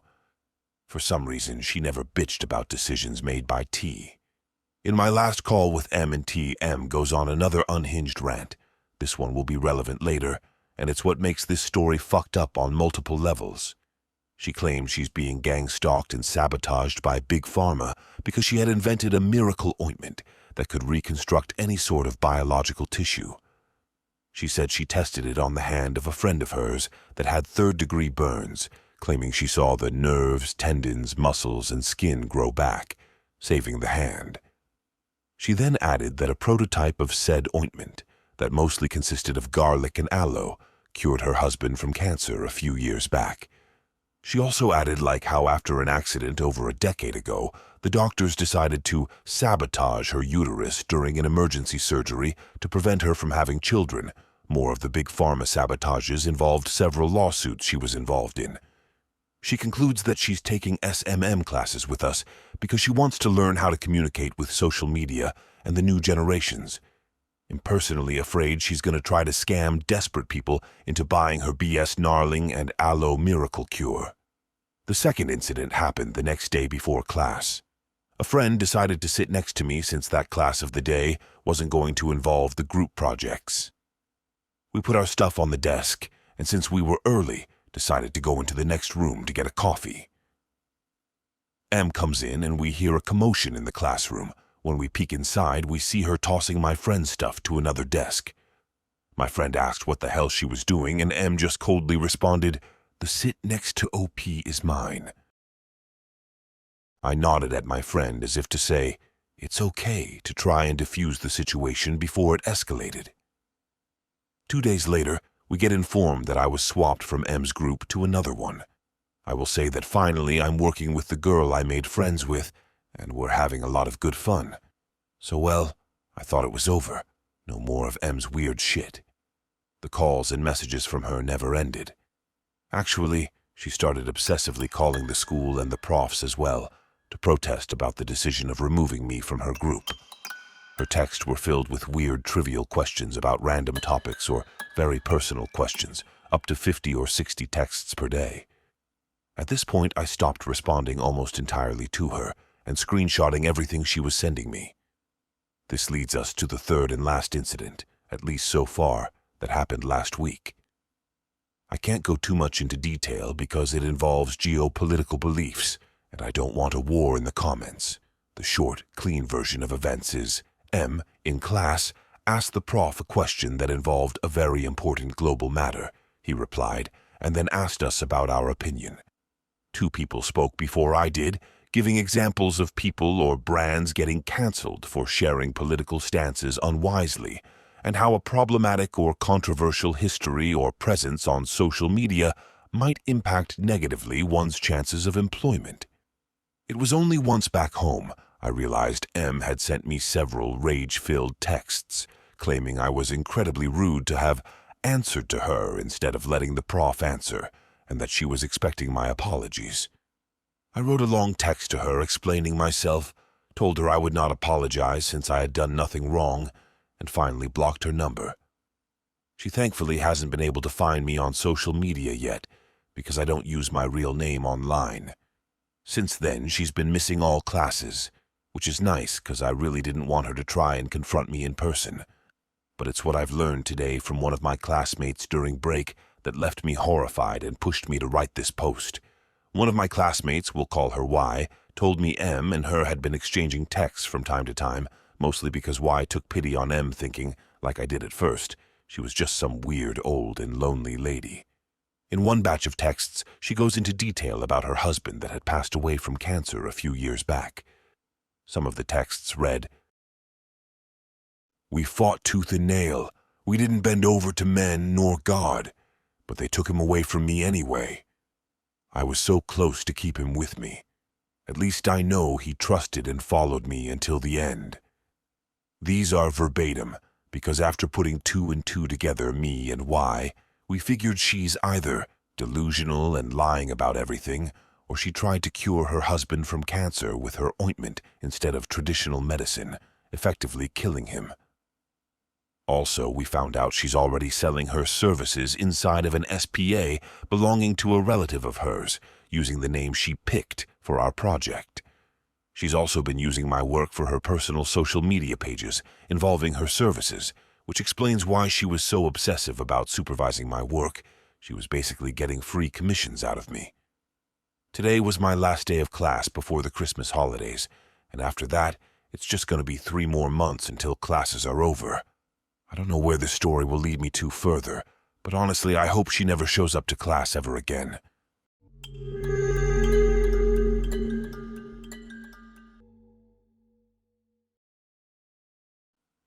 For some reason, she never bitched about decisions made by T. In my last call with M and T, M goes on another unhinged rant. This one will be relevant later, and it's what makes this story fucked up on multiple levels. She claims she's being gang-stalked and sabotaged by Big Pharma because she had invented a miracle ointment that could reconstruct any sort of biological tissue. She said she tested it on the hand of a friend of hers that had third-degree burns, claiming she saw the nerves, tendons, muscles, and skin grow back, saving the hand. She then added that a prototype of said ointment, that mostly consisted of garlic and aloe, cured her husband from cancer a few years back. She also added like how after an accident over a decade ago, the doctors decided to sabotage her uterus during an emergency surgery to prevent her from having children. More of the Big Pharma sabotages involved several lawsuits she was involved in. She concludes that she's taking SMM classes with us because she wants to learn how to communicate with social media and the new generations. I'm personally afraid she's going to try to scam desperate people into buying her BS gnarling and aloe miracle cure. The second incident happened the next day before class. A friend decided to sit next to me since that class of the day wasn't going to involve the group projects. We put our stuff on the desk, and since we were early, decided to go into the next room to get a coffee. M comes in and we hear a commotion in the classroom. When we peek inside, we see her tossing my friend's stuff to another desk. My friend asked what the hell she was doing, and M just coldly responded, "The sit next to OP is mine." I nodded at my friend as if to say, it's okay to try and defuse the situation before it escalated. 2 days later, we get informed that I was swapped from M's group to another one. I will say that finally I'm working with the girl I made friends with, and we're having a lot of good fun. So well, I thought it was over. No more of M's weird shit. The calls and messages from her never ended. Actually, she started obsessively calling the school and the profs as well, to protest about the decision of removing me from her group. Her texts were filled with weird, trivial questions about random topics or very personal questions, up to 50 or 60 texts per day. At this point, I stopped responding almost entirely to her and screenshotting everything she was sending me. This leads us to the third and last incident, at least so far, that happened last week. I can't go too much into detail because it involves geopolitical beliefs, and I don't want a war in the comments. The short, clean version of events is M, in class, asked the prof a question that involved a very important global matter. He replied, and then asked us about our opinion. 2 people spoke before I did, giving examples of people or brands getting cancelled for sharing political stances unwisely, and how a problematic or controversial history or presence on social media might impact negatively one's chances of employment. It was only once back home I realized M had sent me several rage-filled texts, claiming I was incredibly rude to have answered to her instead of letting the prof answer, and that she was expecting my apologies. I wrote a long text to her explaining myself, told her I would not apologize since I had done nothing wrong, and finally blocked her number. She thankfully hasn't been able to find me on social media yet, because I don't use my real name online. Since then, she's been missing all classes, which is nice because I really didn't want her to try and confront me in person. But it's what I've learned today from one of my classmates during break that left me horrified and pushed me to write this post. One of my classmates, we'll call her Y, told me M and her had been exchanging texts from time to time, mostly because Y took pity on M, thinking, like I did at first, she was just some weird, old, and lonely lady. In one batch of texts, she goes into detail about her husband that had passed away from cancer a few years back. Some of the texts read, "We fought tooth and nail. We didn't bend over to men nor God. but they took him away from me anyway. I was so close to keep him with me. At least I know he trusted and followed me until the end. These are verbatim, because after putting 2 and 2 together, me and Y, we figured she's either delusional and lying about everything, or she tried to cure her husband from cancer with her ointment instead of traditional medicine, effectively killing him. Also, we found out she's already selling her services inside of an SPA belonging to a relative of hers, using the name she picked for our project. She's also been using my work for her personal social media pages involving her services, which explains why she was so obsessive about supervising my work. She was basically getting free commissions out of me. Today was my last day of class before the Christmas holidays, and after that, it's just going to be 3 more months until classes are over. I don't know where this story will lead me to further, but honestly, I hope she never shows up to class ever again.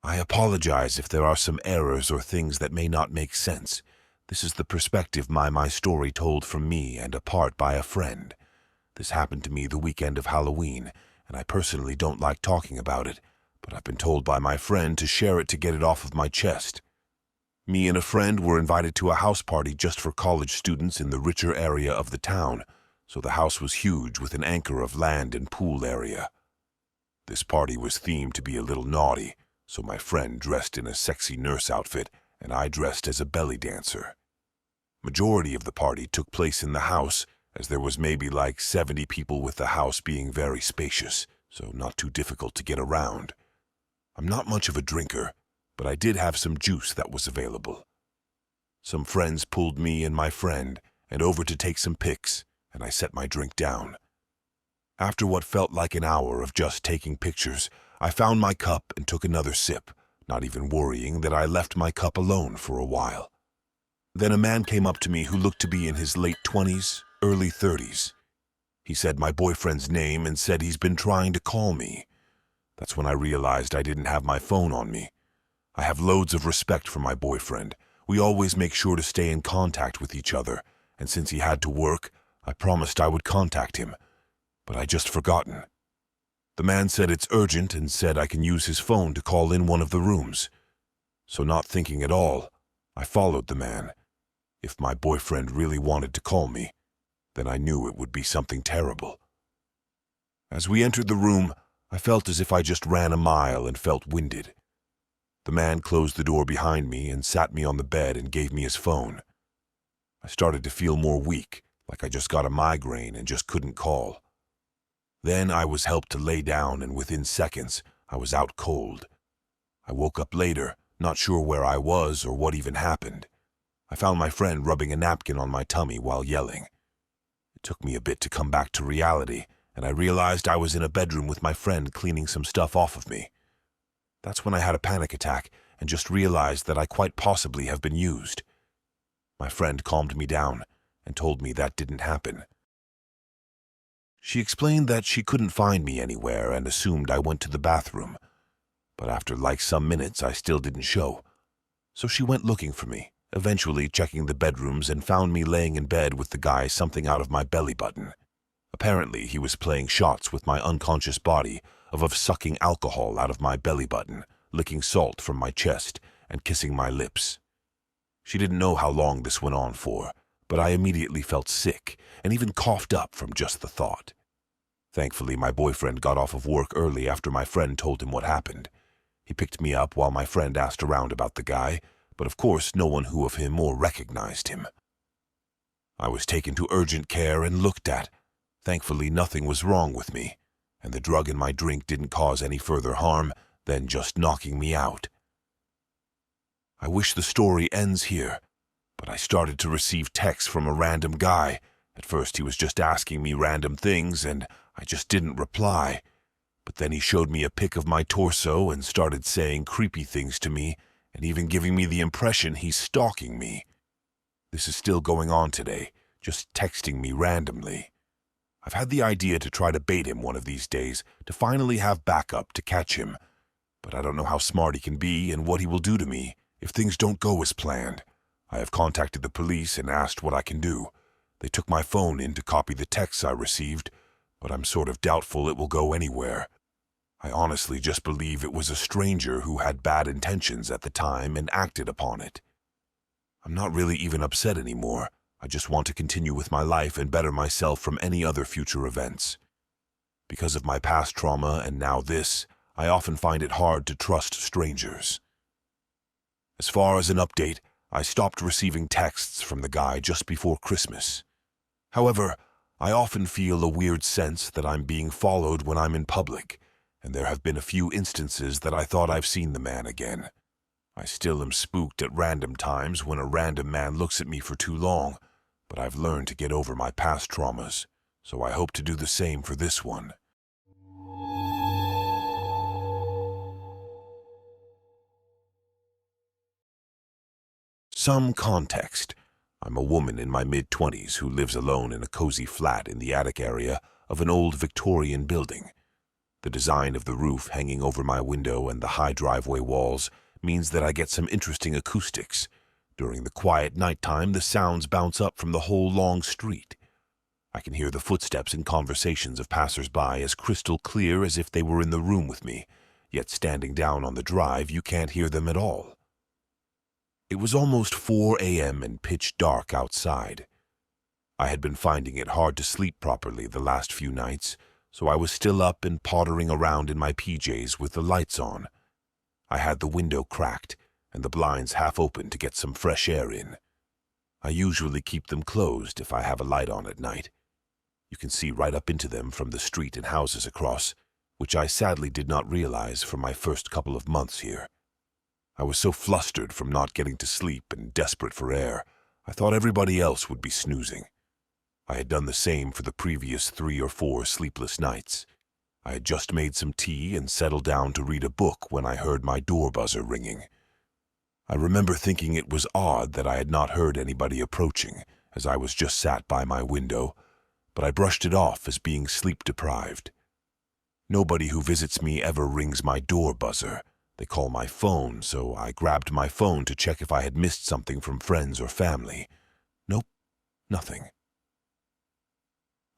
I apologize if there are some errors or things that may not make sense. This is the perspective my story told from me and a part by a friend. This happened to me the weekend of Halloween, and I personally don't like talking about it, but I've been told by my friend to share it to get it off of my chest. Me and a friend were invited to a house party just for college students in the richer area of the town, so the house was huge with an anchor of land and pool area. This party was themed to be a little naughty, so my friend dressed in a sexy nurse outfit and I dressed as a belly dancer. Majority of the party took place in the house, as there was maybe like 70 people, with the house being very spacious, so not too difficult to get around. I'm not much of a drinker, but I did have some juice that was available. Some friends pulled me and my friend and over to take some pics, and I set my drink down. After what felt like an hour of just taking pictures, I found my cup and took another sip, not even worrying that I left my cup alone for a while. Then a man came up to me who looked to be in his late 20s, early 30s. He said my boyfriend's name and said he's been trying to call me. That's when I realized I didn't have my phone on me. I have loads of respect for my boyfriend. We always make sure to stay in contact with each other, and since he had to work, I promised I would contact him, but I just forgotten. The man said it's urgent and said I can use his phone to call in one of the rooms. So not thinking at all, I followed the man. If my boyfriend really wanted to call me, then I knew it would be something terrible. As we entered the room, I felt as if I just ran a mile and felt winded. The man closed the door behind me and sat me on the bed and gave me his phone. I started to feel more weak, like I just got a migraine and just couldn't call. Then I was helped to lay down, and within seconds, I was out cold. I woke up later, not sure where I was or what even happened. I found my friend rubbing a napkin on my tummy while yelling. It took me a bit to come back to reality, and I realized I was in a bedroom with my friend cleaning some stuff off of me. That's when I had a panic attack and just realized that I quite possibly have been used. My friend calmed me down and told me that didn't happen. She explained that she couldn't find me anywhere and assumed I went to the bathroom. But after like some minutes, I still didn't show. So she went looking for me, eventually checking the bedrooms, and found me laying in bed with the guy something out of my belly button. Apparently, he was playing shots with my unconscious body of sucking alcohol out of my belly button, licking salt from my chest, and kissing my lips. She didn't know how long this went on for, but I immediately felt sick and even coughed up from just the thought. Thankfully, my boyfriend got off of work early after my friend told him what happened. He picked me up while my friend asked around about the guy, but of course no one knew of him or recognized him. I was taken to urgent care and looked at. Thankfully, nothing was wrong with me, and the drug in my drink didn't cause any further harm than just knocking me out. I wish the story ends here, but I started to receive texts from a random guy. At first he was just asking me random things, and I just didn't reply. But then he showed me a pic of my torso and started saying creepy things to me, and even giving me the impression he's stalking me. This is still going on today, just texting me randomly. I've had the idea to try to bait him one of these days, to finally have backup to catch him. But I don't know how smart he can be and what he will do to me if things don't go as planned. I have contacted the police and asked what I can do. They took my phone in to copy the texts I received, but I'm sort of doubtful it will go anywhere. I honestly just believe it was a stranger who had bad intentions at the time and acted upon it. I'm not really even upset anymore. I just want to continue with my life and better myself from any other future events. Because of my past trauma and now this, I often find it hard to trust strangers. As far as an update, I stopped receiving texts from the guy just before Christmas. However, I often feel a weird sense that I'm being followed when I'm in public, and there have been a few instances that I thought I've seen the man again. I still am spooked at random times when a random man looks at me for too long, but I've learned to get over my past traumas, so I hope to do the same for this one. Some context. I'm a woman in my mid-20s who lives alone in a cozy flat in the attic area of an old Victorian building. The design of the roof hanging over my window and the high driveway walls means that I get some interesting acoustics. During the quiet nighttime, the sounds bounce up from the whole long street. I can hear the footsteps and conversations of passers-by as crystal clear as if they were in the room with me, yet standing down on the drive, you can't hear them at all. It was almost 4 a.m. and pitch dark outside. I had been finding it hard to sleep properly the last few nights, so I was still up and pottering around in my PJs with the lights on. I had the window cracked and the blinds half open to get some fresh air in. I usually keep them closed if I have a light on at night. You can see right up into them from the street and houses across, which I sadly did not realize for my first couple of months here. I was so flustered from not getting to sleep and desperate for air, I thought everybody else would be snoozing. I had done the same for the previous 3 or 4 sleepless nights. I had just made some tea and settled down to read a book when I heard my door buzzer ringing. I remember thinking it was odd that I had not heard anybody approaching, as I was just sat by my window, but I brushed it off as being sleep-deprived. Nobody who visits me ever rings my door buzzer. They call my phone, so I grabbed my phone to check if I had missed something from friends or family. Nope, nothing.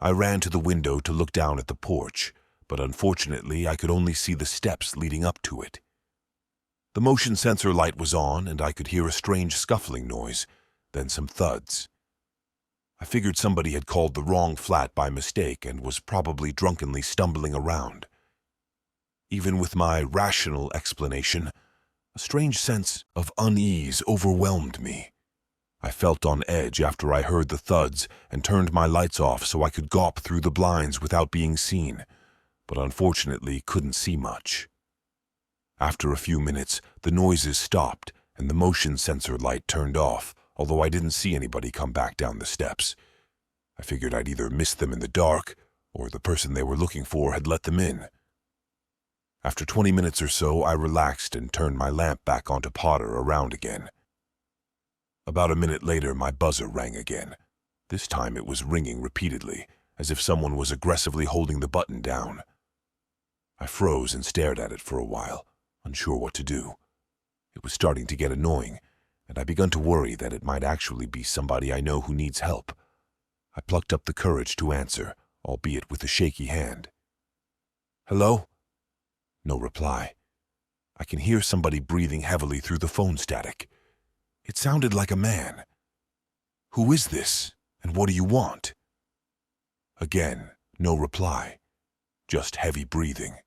I ran to the window to look down at the porch, but unfortunately I could only see the steps leading up to it. The motion sensor light was on, and I could hear a strange scuffling noise, then some thuds. I figured somebody had called the wrong flat by mistake and was probably drunkenly stumbling around. Even with my rational explanation, a strange sense of unease overwhelmed me. I felt on edge after I heard the thuds and turned my lights off so I could gawp through the blinds without being seen, but unfortunately couldn't see much. After a few minutes, the noises stopped and the motion sensor light turned off, although I didn't see anybody come back down the steps. I figured I'd either missed them in the dark or the person they were looking for had let them in. After 20 minutes or so, I relaxed and turned my lamp back on to potter around again. About a minute later, my buzzer rang again. This time it was ringing repeatedly, as if someone was aggressively holding the button down. I froze and stared at it for a while, unsure what to do. It was starting to get annoying, and I began to worry that it might actually be somebody I know who needs help. I plucked up the courage to answer, albeit with a shaky hand. "Hello?" No reply. I can hear somebody breathing heavily through the phone static. It sounded like a man. "Who is this, and what do you want?" Again, no reply, just heavy breathing.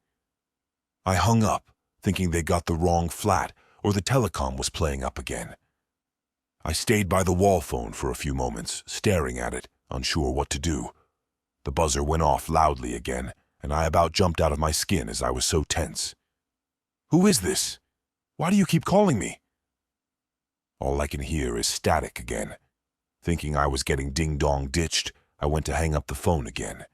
I hung up, thinking they got the wrong flat or the telecom was playing up again. I stayed by the wall phone for a few moments, staring at it, unsure what to do. The buzzer went off loudly again, and I about jumped out of my skin as I was so tense. "Who is this? Why do you keep calling me?" All I can hear is static again. Thinking I was getting ding-dong ditched, I went to hang up the phone again.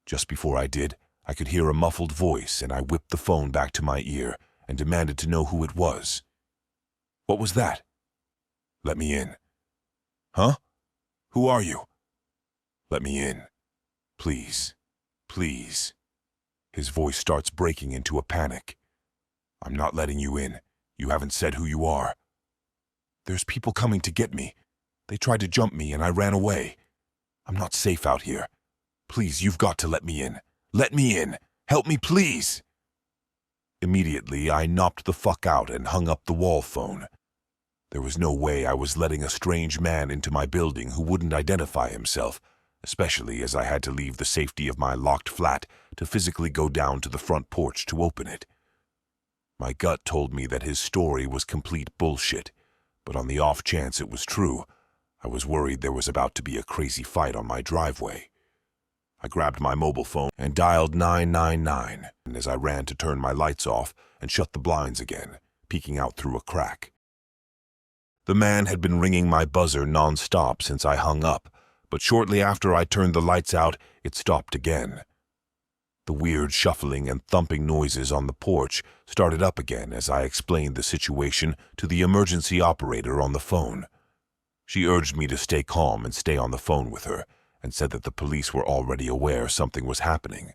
Just before I did, I could hear a muffled voice, and I whipped the phone back to my ear and demanded to know who it was. "What was that?" "Let me in." "Huh? Who are you?" "Let me in. Please. Please." His voice starts breaking into a panic. "I'm not letting you in. You haven't said who you are." There's people coming to get me. They tried to jump me and I ran away. I'm not safe out here. Please, you've got to let me in. Let me in. Help me, please. Immediately, I knocked the fuck out and hung up the wall phone. There was no way I was letting a strange man into my building who wouldn't identify himself, especially as I had to leave the safety of my locked flat to physically go down to the front porch to open it. My gut told me that his story was complete bullshit, but on the off chance it was true, I was worried there was about to be a crazy fight on my driveway. I grabbed my mobile phone and dialed 999 as I ran to turn my lights off and shut the blinds again, peeking out through a crack. The man had been ringing my buzzer non-stop since I hung up, but shortly after I turned the lights out, it stopped again. The weird shuffling and thumping noises on the porch started up again as I explained the situation to the emergency operator on the phone. She urged me to stay calm and stay on the phone with her, and said that the police were already aware something was happening.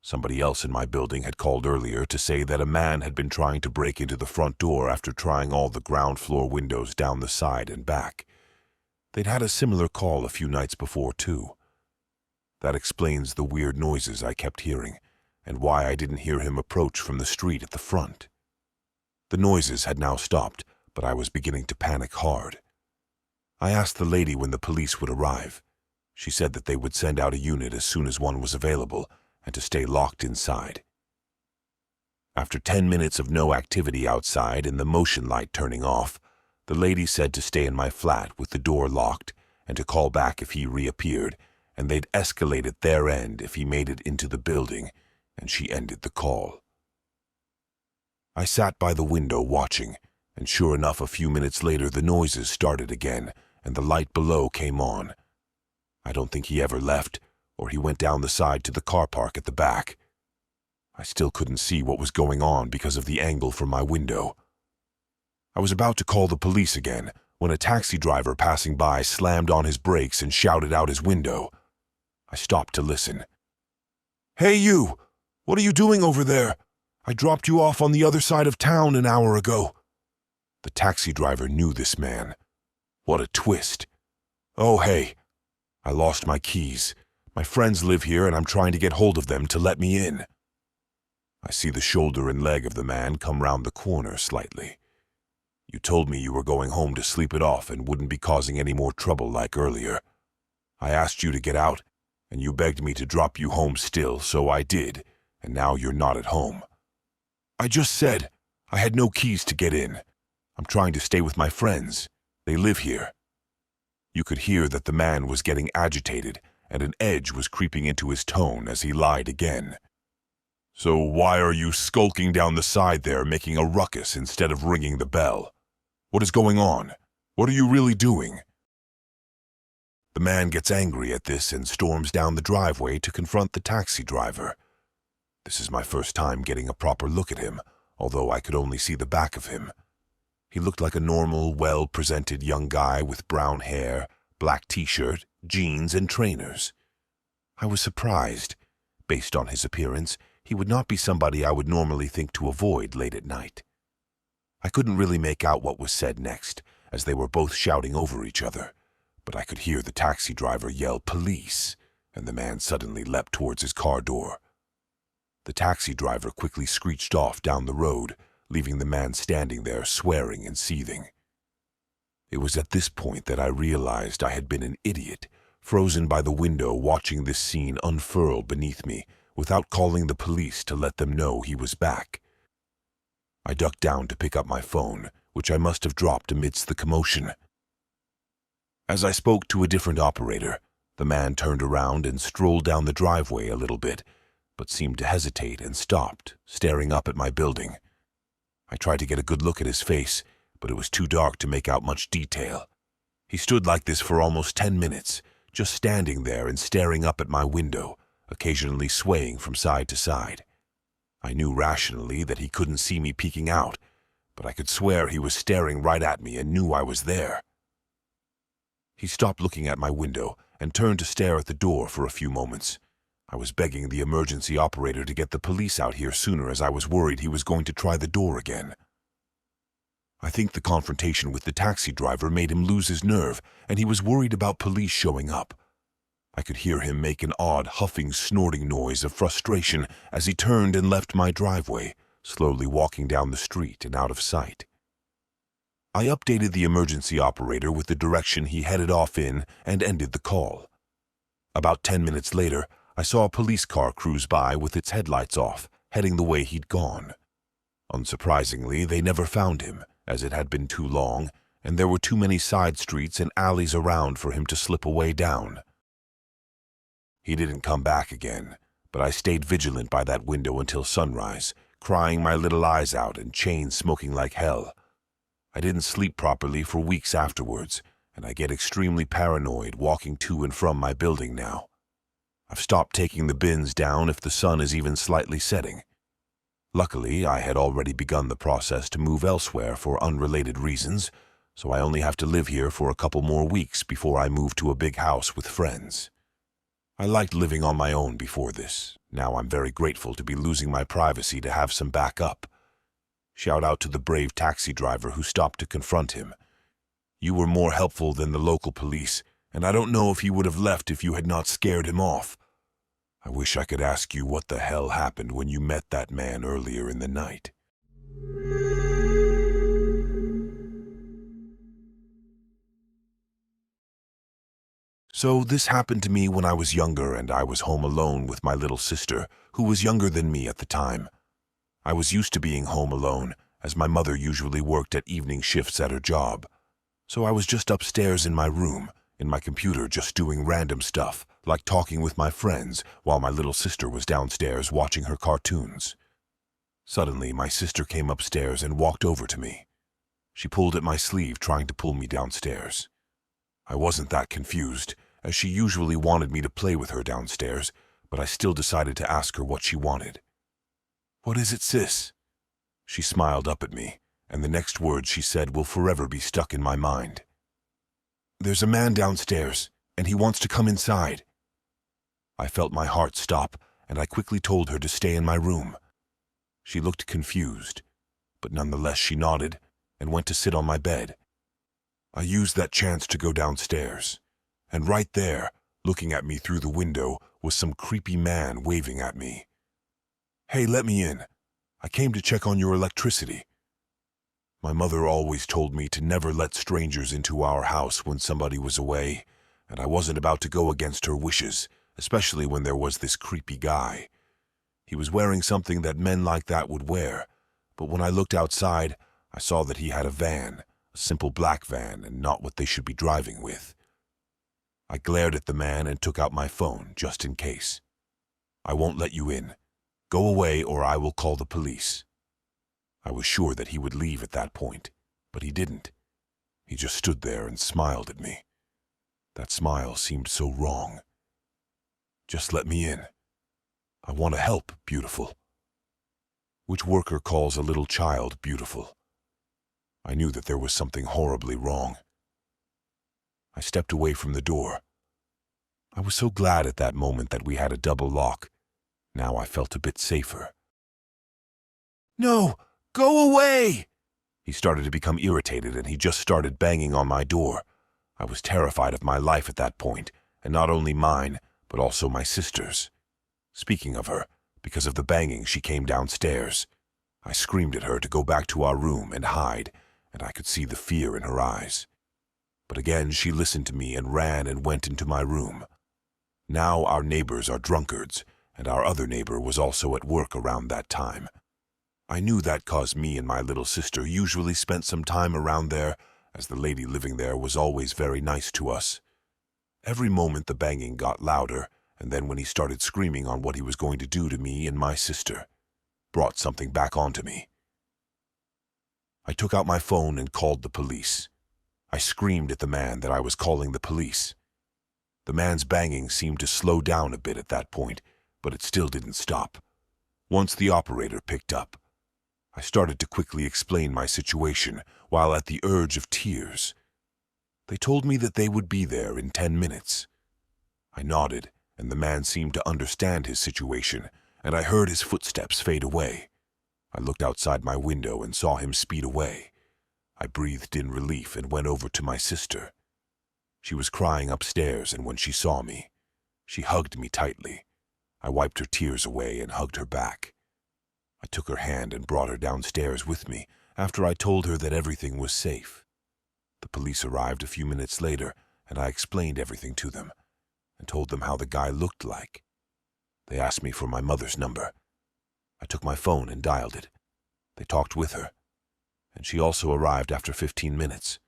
Somebody else in my building had called earlier to say that a man had been trying to break into the front door after trying all the ground floor windows down the side and back. They'd had a similar call a few nights before, too. That explains the weird noises I kept hearing, and why I didn't hear him approach from the street at the front. The noises had now stopped, but I was beginning to panic hard. I asked the lady when the police would arrive. She said that they would send out a unit as soon as one was available, and to stay locked inside. After 10 minutes of no activity outside and the motion light turning off, the lady said to stay in my flat with the door locked and to call back if he reappeared, and they'd escalate at their end if he made it into the building, and she ended the call. I sat by the window watching, and sure enough, a few minutes later the noises started again, and the light below came on. I don't think he ever left, or he went down the side to the car park at the back. I still couldn't see what was going on because of the angle from my window. I was about to call the police again when a taxi driver passing by slammed on his brakes and shouted out his window. I stopped to listen. "Hey you! What are you doing over there? I dropped you off on the other side of town an hour ago." The taxi driver knew this man. What a twist. "Oh, hey. I lost my keys. My friends live here and I'm trying to get hold of them to let me in." I see the shoulder and leg of the man come round the corner slightly. "You told me you were going home to sleep it off and wouldn't be causing any more trouble like earlier. I asked you to get out, and you begged me to drop you home still, so I did, and now you're not at home." "I just said I had no keys to get in. I'm trying to stay with my friends. They live here." You could hear that the man was getting agitated, and an edge was creeping into his tone as he lied again. "So why are you skulking down the side there making a ruckus instead of ringing the bell? What is going on? What are you really doing?" The man gets angry at this and storms down the driveway to confront the taxi driver. This is my first time getting a proper look at him, although I could only see the back of him. He looked like a normal, well-presented young guy with brown hair, black t-shirt, jeans, and trainers. I was surprised. Based on his appearance, he would not be somebody I would normally think to avoid late at night. I couldn't really make out what was said next, as they were both shouting over each other, but I could hear the taxi driver yell "police," and the man suddenly leapt towards his car door. The taxi driver quickly screeched off down the road, leaving the man standing there swearing and seething. It was at this point that I realized I had been an idiot, frozen by the window watching this scene unfurl beneath me without calling the police to let them know he was back. I ducked down to pick up my phone, which I must have dropped amidst the commotion. As I spoke to a different operator, the man turned around and strolled down the driveway a little bit, but seemed to hesitate and stopped, staring up at my building. I tried to get a good look at his face, but it was too dark to make out much detail. He stood like this for almost 10 minutes, just standing there and staring up at my window, occasionally swaying from side to side. I knew rationally that he couldn't see me peeking out, but I could swear he was staring right at me and knew I was there. He stopped looking at my window and turned to stare at the door for a few moments. I was begging the emergency operator to get the police out here sooner, as I was worried he was going to try the door again. I think the confrontation with the taxi driver made him lose his nerve, and he was worried about police showing up. I could hear him make an odd, huffing, snorting noise of frustration as he turned and left my driveway, slowly walking down the street and out of sight. I updated the emergency operator with the direction he headed off in and ended the call. About 10 minutes later, I saw a police car cruise by with its headlights off, heading the way he'd gone. Unsurprisingly, they never found him, as it had been too long, and there were too many side streets and alleys around for him to slip away down. He didn't come back again, but I stayed vigilant by that window until sunrise, crying my little eyes out and chain smoking like hell. I didn't sleep properly for weeks afterwards, and I get extremely paranoid walking to and from my building now. I've stopped taking the bins down if the sun is even slightly setting. Luckily, I had already begun the process to move elsewhere for unrelated reasons, so I only have to live here for a couple more weeks before I move to a big house with friends. I liked living on my own before this. Now I'm very grateful to be losing my privacy to have some backup. Shout out to the brave taxi driver who stopped to confront him. You were more helpful than the local police, and I don't know if he would have left if you had not scared him off. I wish I could ask you what the hell happened when you met that man earlier in the night. So this happened to me when I was younger and I was home alone with my little sister, who was younger than me at the time. I was used to being home alone, as my mother usually worked at evening shifts at her job. So I was just upstairs in my room, in my computer, just doing random stuff, like talking with my friends, while my little sister was downstairs watching her cartoons. Suddenly, my sister came upstairs and walked over to me. She pulled at my sleeve, trying to pull me downstairs. I wasn't that confused, as she usually wanted me to play with her downstairs, but I still decided to ask her what she wanted. "What is it, sis?" She smiled up at me, and the next words she said will forever be stuck in my mind. "There's a man downstairs, and he wants to come inside." I felt my heart stop, and I quickly told her to stay in my room. She looked confused, but nonetheless she nodded and went to sit on my bed. I used that chance to go downstairs, and right there, looking at me through the window, was some creepy man waving at me. "Hey, let me in. I came to check on your electricity." My mother always told me to never let strangers into our house when somebody was away, and I wasn't about to go against her wishes, especially when there was this creepy guy. He was wearing something that men like that would wear, but when I looked outside, I saw that he had a van, a simple black van, and not what they should be driving with. I glared at the man and took out my phone, just in case. "I won't let you in. Go away or I will call the police." I was sure that he would leave at that point, but he didn't. He just stood there and smiled at me. That smile seemed so wrong. "Just let me in. I want to help, beautiful." Which worker calls a little child beautiful? I knew that there was something horribly wrong. I stepped away from the door. I was so glad at that moment that we had a double lock. Now I felt a bit safer. "No, go away!" He started to become irritated and he just started banging on my door. I was terrified of my life at that point, and not only mine, but also my sister's. Speaking of her, because of the banging, she came downstairs. I screamed at her to go back to our room and hide, and I could see the fear in her eyes. But again, she listened to me and ran and went into my room. Now our neighbors are drunkards, and our other neighbor was also at work around that time. I knew that cause me and my little sister usually spent some time around there, as the lady living there was always very nice to us. Every moment the banging got louder, and then when he started screaming on what he was going to do to me and my sister, brought something back onto me. I took out my phone and called the police. I screamed at the man that I was calling the police. The man's banging seemed to slow down a bit at that point, but it still didn't stop. Once the operator picked up, I started to quickly explain my situation, while at the urge of tears. They told me that they would be there in 10 minutes. I nodded, and the man seemed to understand his situation, and I heard his footsteps fade away. I looked outside my window and saw him speed away. I breathed in relief and went over to my sister. She was crying upstairs, and when she saw me, she hugged me tightly. I wiped her tears away and hugged her back. I took her hand and brought her downstairs with me after I told her that everything was safe. The police arrived a few minutes later, and I explained everything to them and told them how the guy looked like. They asked me for my mother's number. I took my phone and dialed it. They talked with her, and she also arrived after 15 minutes.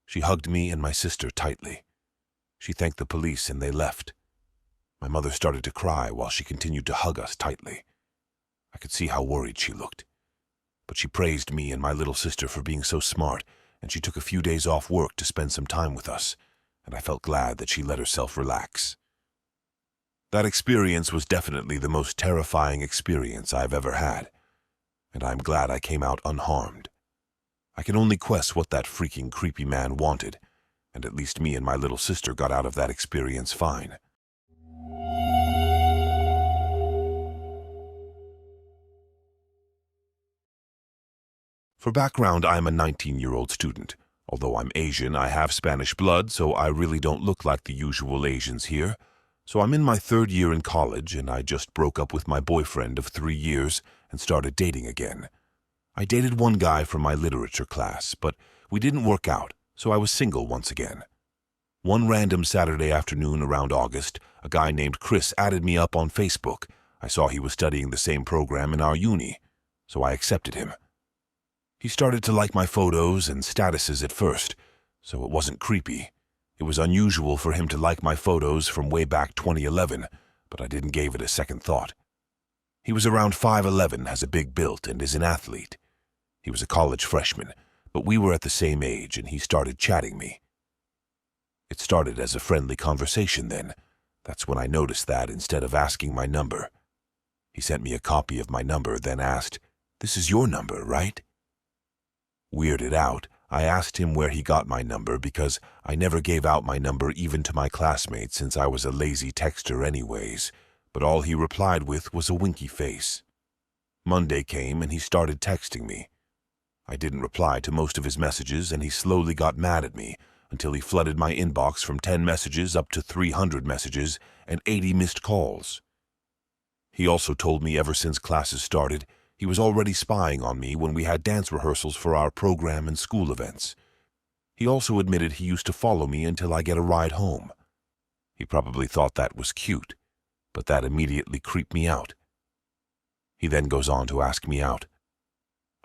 She hugged me and my sister tightly. She thanked the police and they left. My mother started to cry while she continued to hug us tightly. I could see how worried she looked. But she praised me and my little sister for being so smart, and she took a few days off work to spend some time with us, and I felt glad that she let herself relax. That experience was definitely the most terrifying experience I've ever had, and I'm glad I came out unharmed. I can only guess what that freaking creepy man wanted, and at least me and my little sister got out of that experience fine. For background, I am a 19-year-old student. Although I'm Asian, I have Spanish blood, so I really don't look like the usual Asians here. So I'm in my 3rd year in college, and I just broke up with my boyfriend of 3 years and started dating again. I dated one guy from my literature class, but we didn't work out, so I was single once again. One random Saturday afternoon around August, a guy named Chris added me up on Facebook. I saw he was studying the same program in our uni, so I accepted him. He started to like my photos and statuses at first, so it wasn't creepy. It was unusual for him to like my photos from way back 2011, but I didn't give it a second thought. He was around 5'11", has a big build, and is an athlete. He was a college freshman, but we were at the same age, and he started chatting me. It started as a friendly conversation then. That's when I noticed that instead of asking my number, he sent me a copy of my number, then asked, "This is your number, right?" Weirded out, I asked him where he got my number because I never gave out my number even to my classmates since I was a lazy texter anyways, but all he replied with was a winky face. Monday came and he started texting me. I didn't reply to most of his messages and he slowly got mad at me until he flooded my inbox from 10 messages up to 300 messages and 80 missed calls. He also told me ever since classes started, he was already spying on me when we had dance rehearsals for our program and school events. He also admitted he used to follow me until I get a ride home. He probably thought that was cute, but that immediately creeped me out. He then goes on to ask me out.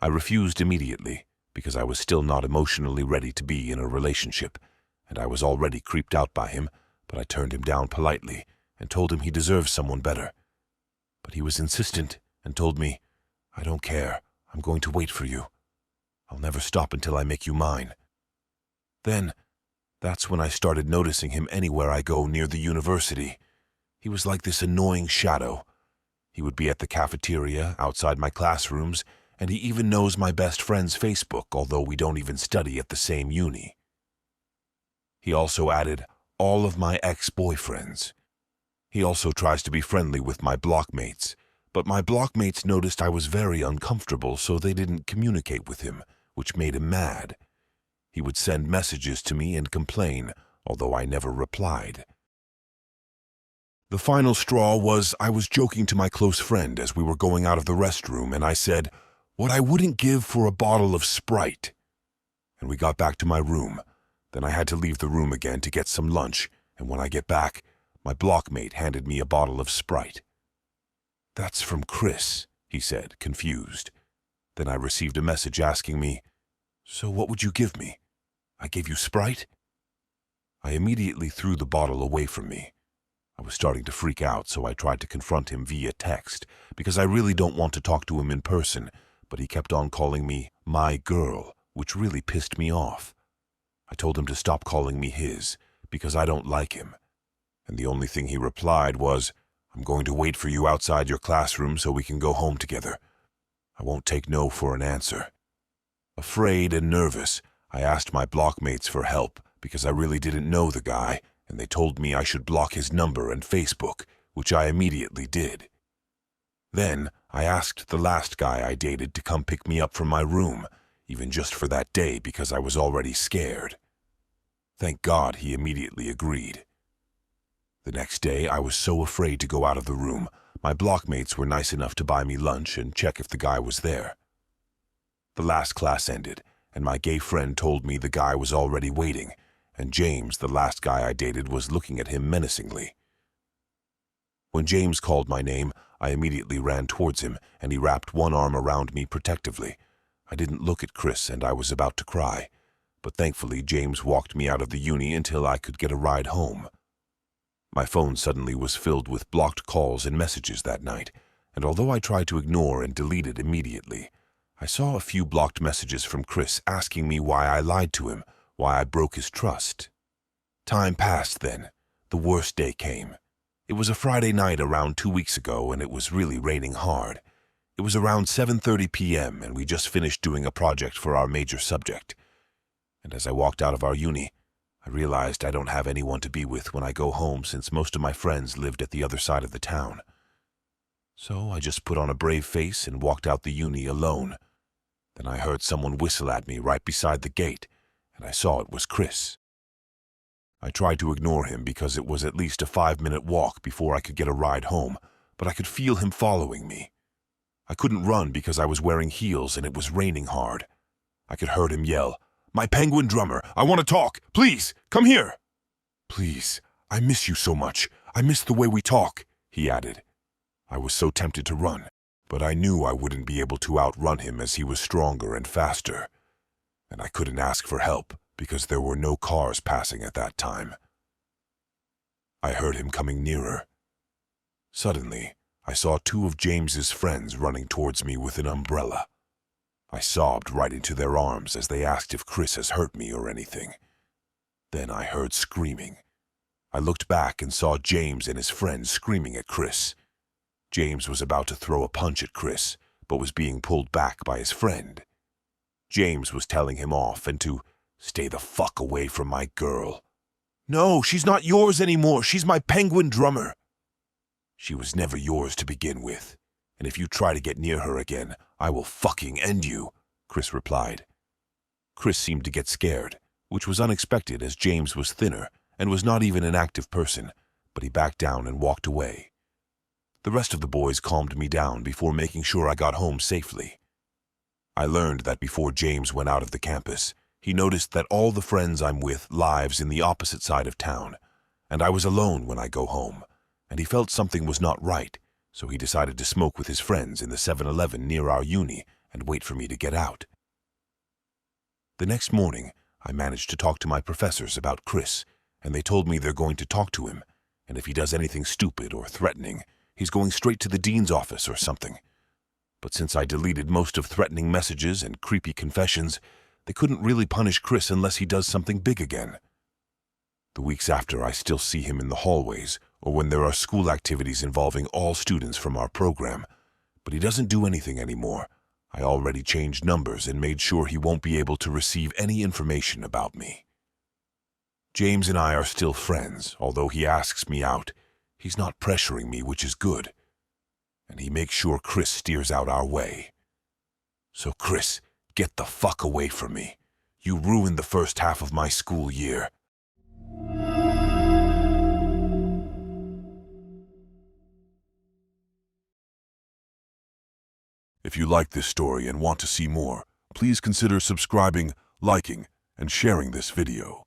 I refused immediately because I was still not emotionally ready to be in a relationship, and I was already creeped out by him, but I turned him down politely and told him he deserved someone better. But he was insistent and told me, "I don't care. I'm going to wait for you. I'll never stop until I make you mine." Then, that's when I started noticing him anywhere I go near the university. He was like this annoying shadow. He would be at the cafeteria, outside my classrooms, and he even knows my best friend's Facebook, although we don't even study at the same uni. He also added all of my ex-boyfriends. He also tries to be friendly with my blockmates, but my blockmates noticed I was very uncomfortable, so they didn't communicate with him, which made him mad. He would send messages to me and complain, although I never replied. The final straw was I was joking to my close friend as we were going out of the restroom, and I said, "What I wouldn't give for a bottle of Sprite." And we got back to my room. Then I had to leave the room again to get some lunch, and when I get back, my blockmate handed me a bottle of Sprite. "That's from Chris," he said, confused. Then I received a message asking me, "So what would you give me? I gave you Sprite?" I immediately threw the bottle away from me. I was starting to freak out, so I tried to confront him via text, because I really don't want to talk to him in person, but he kept on calling me my girl, which really pissed me off. I told him to stop calling me his, because I don't like him. And the only thing he replied was, "I'm going to wait for you outside your classroom so we can go home together." I won't take no for an answer. Afraid and nervous, I asked my blockmates for help because I really didn't know the guy, and they told me I should block his number and Facebook, which I immediately did. Then I asked the last guy I dated to come pick me up from my room. even just for that day because I was already scared. Thank God he immediately agreed. The next day, I was so afraid to go out of the room. My blockmates were nice enough to buy me lunch and check if the guy was there. The last class ended, and my gay friend told me the guy was already waiting, and James, the last guy I dated, was looking at him menacingly. When James called my name, I immediately ran towards him, and he wrapped one arm around me protectively. I didn't look at Chris, and I was about to cry, but thankfully James walked me out of the uni until I could get a ride home. My phone suddenly was filled with blocked calls and messages that night, and although I tried to ignore and delete it immediately, I saw a few blocked messages from Chris asking me why I lied to him, why I broke his trust. Time passed then. The worst day came. It was a Friday night around 2 weeks ago, and it was really raining hard. It was around 7:30 p.m., and we just finished doing a project for our major subject. And as I walked out of our uni, I realized I don't have anyone to be with when I go home since most of my friends lived at the other side of the town. So I just put on a brave face and walked out the uni alone. Then I heard someone whistle at me right beside the gate, and I saw it was Chris. I tried to ignore him because it was at least a 5-minute walk before I could get a ride home, but I could feel him following me. I couldn't run because I was wearing heels and it was raining hard. I could hear him yell, "My penguin drummer, I want to talk! Please, come here!" "Please, I miss you so much. I miss the way we talk," he added. I was so tempted to run, but I knew I wouldn't be able to outrun him as he was stronger and faster. And I couldn't ask for help because there were no cars passing at that time. I heard him coming nearer. Suddenly, I saw 2 of James's friends running towards me with an umbrella. I sobbed right into their arms as they asked if Chris has hurt me or anything. Then I heard screaming. I looked back and saw James and his friends screaming at Chris. James was about to throw a punch at Chris, but was being pulled back by his friend. James was telling him off and to stay the fuck away from my girl. "No, she's not yours anymore. She's my penguin drummer." "She was never yours to begin with, and if you try to get near her again, I will fucking end you," Chris replied. Chris seemed to get scared, which was unexpected as James was thinner and was not even an active person, but he backed down and walked away. The rest of the boys calmed me down before making sure I got home safely. I learned that before James went out of the campus, he noticed that all the friends I'm with lives in the opposite side of town, and I was alone when I go home, and he felt something was not right, so he decided to smoke with his friends in the 7-Eleven near our uni and wait for me to get out. The next morning, I managed to talk to my professors about Chris, and they told me they're going to talk to him, and if he does anything stupid or threatening, he's going straight to the dean's office or something. But since I deleted most of threatening messages and creepy confessions, they couldn't really punish Chris unless he does something big again. The weeks after, I still see him in the hallways or when there are school activities involving all students from our program, but he doesn't do anything anymore. I already changed numbers and made sure he won't be able to receive any information about me. James and I are still friends, although he asks me out. He's not pressuring me, which is good. And he makes sure Chris steers out our way. So Chris, get the fuck away from me. You ruined the first half of my school year. If you like this story and want to see more, please consider subscribing, liking, and sharing this video.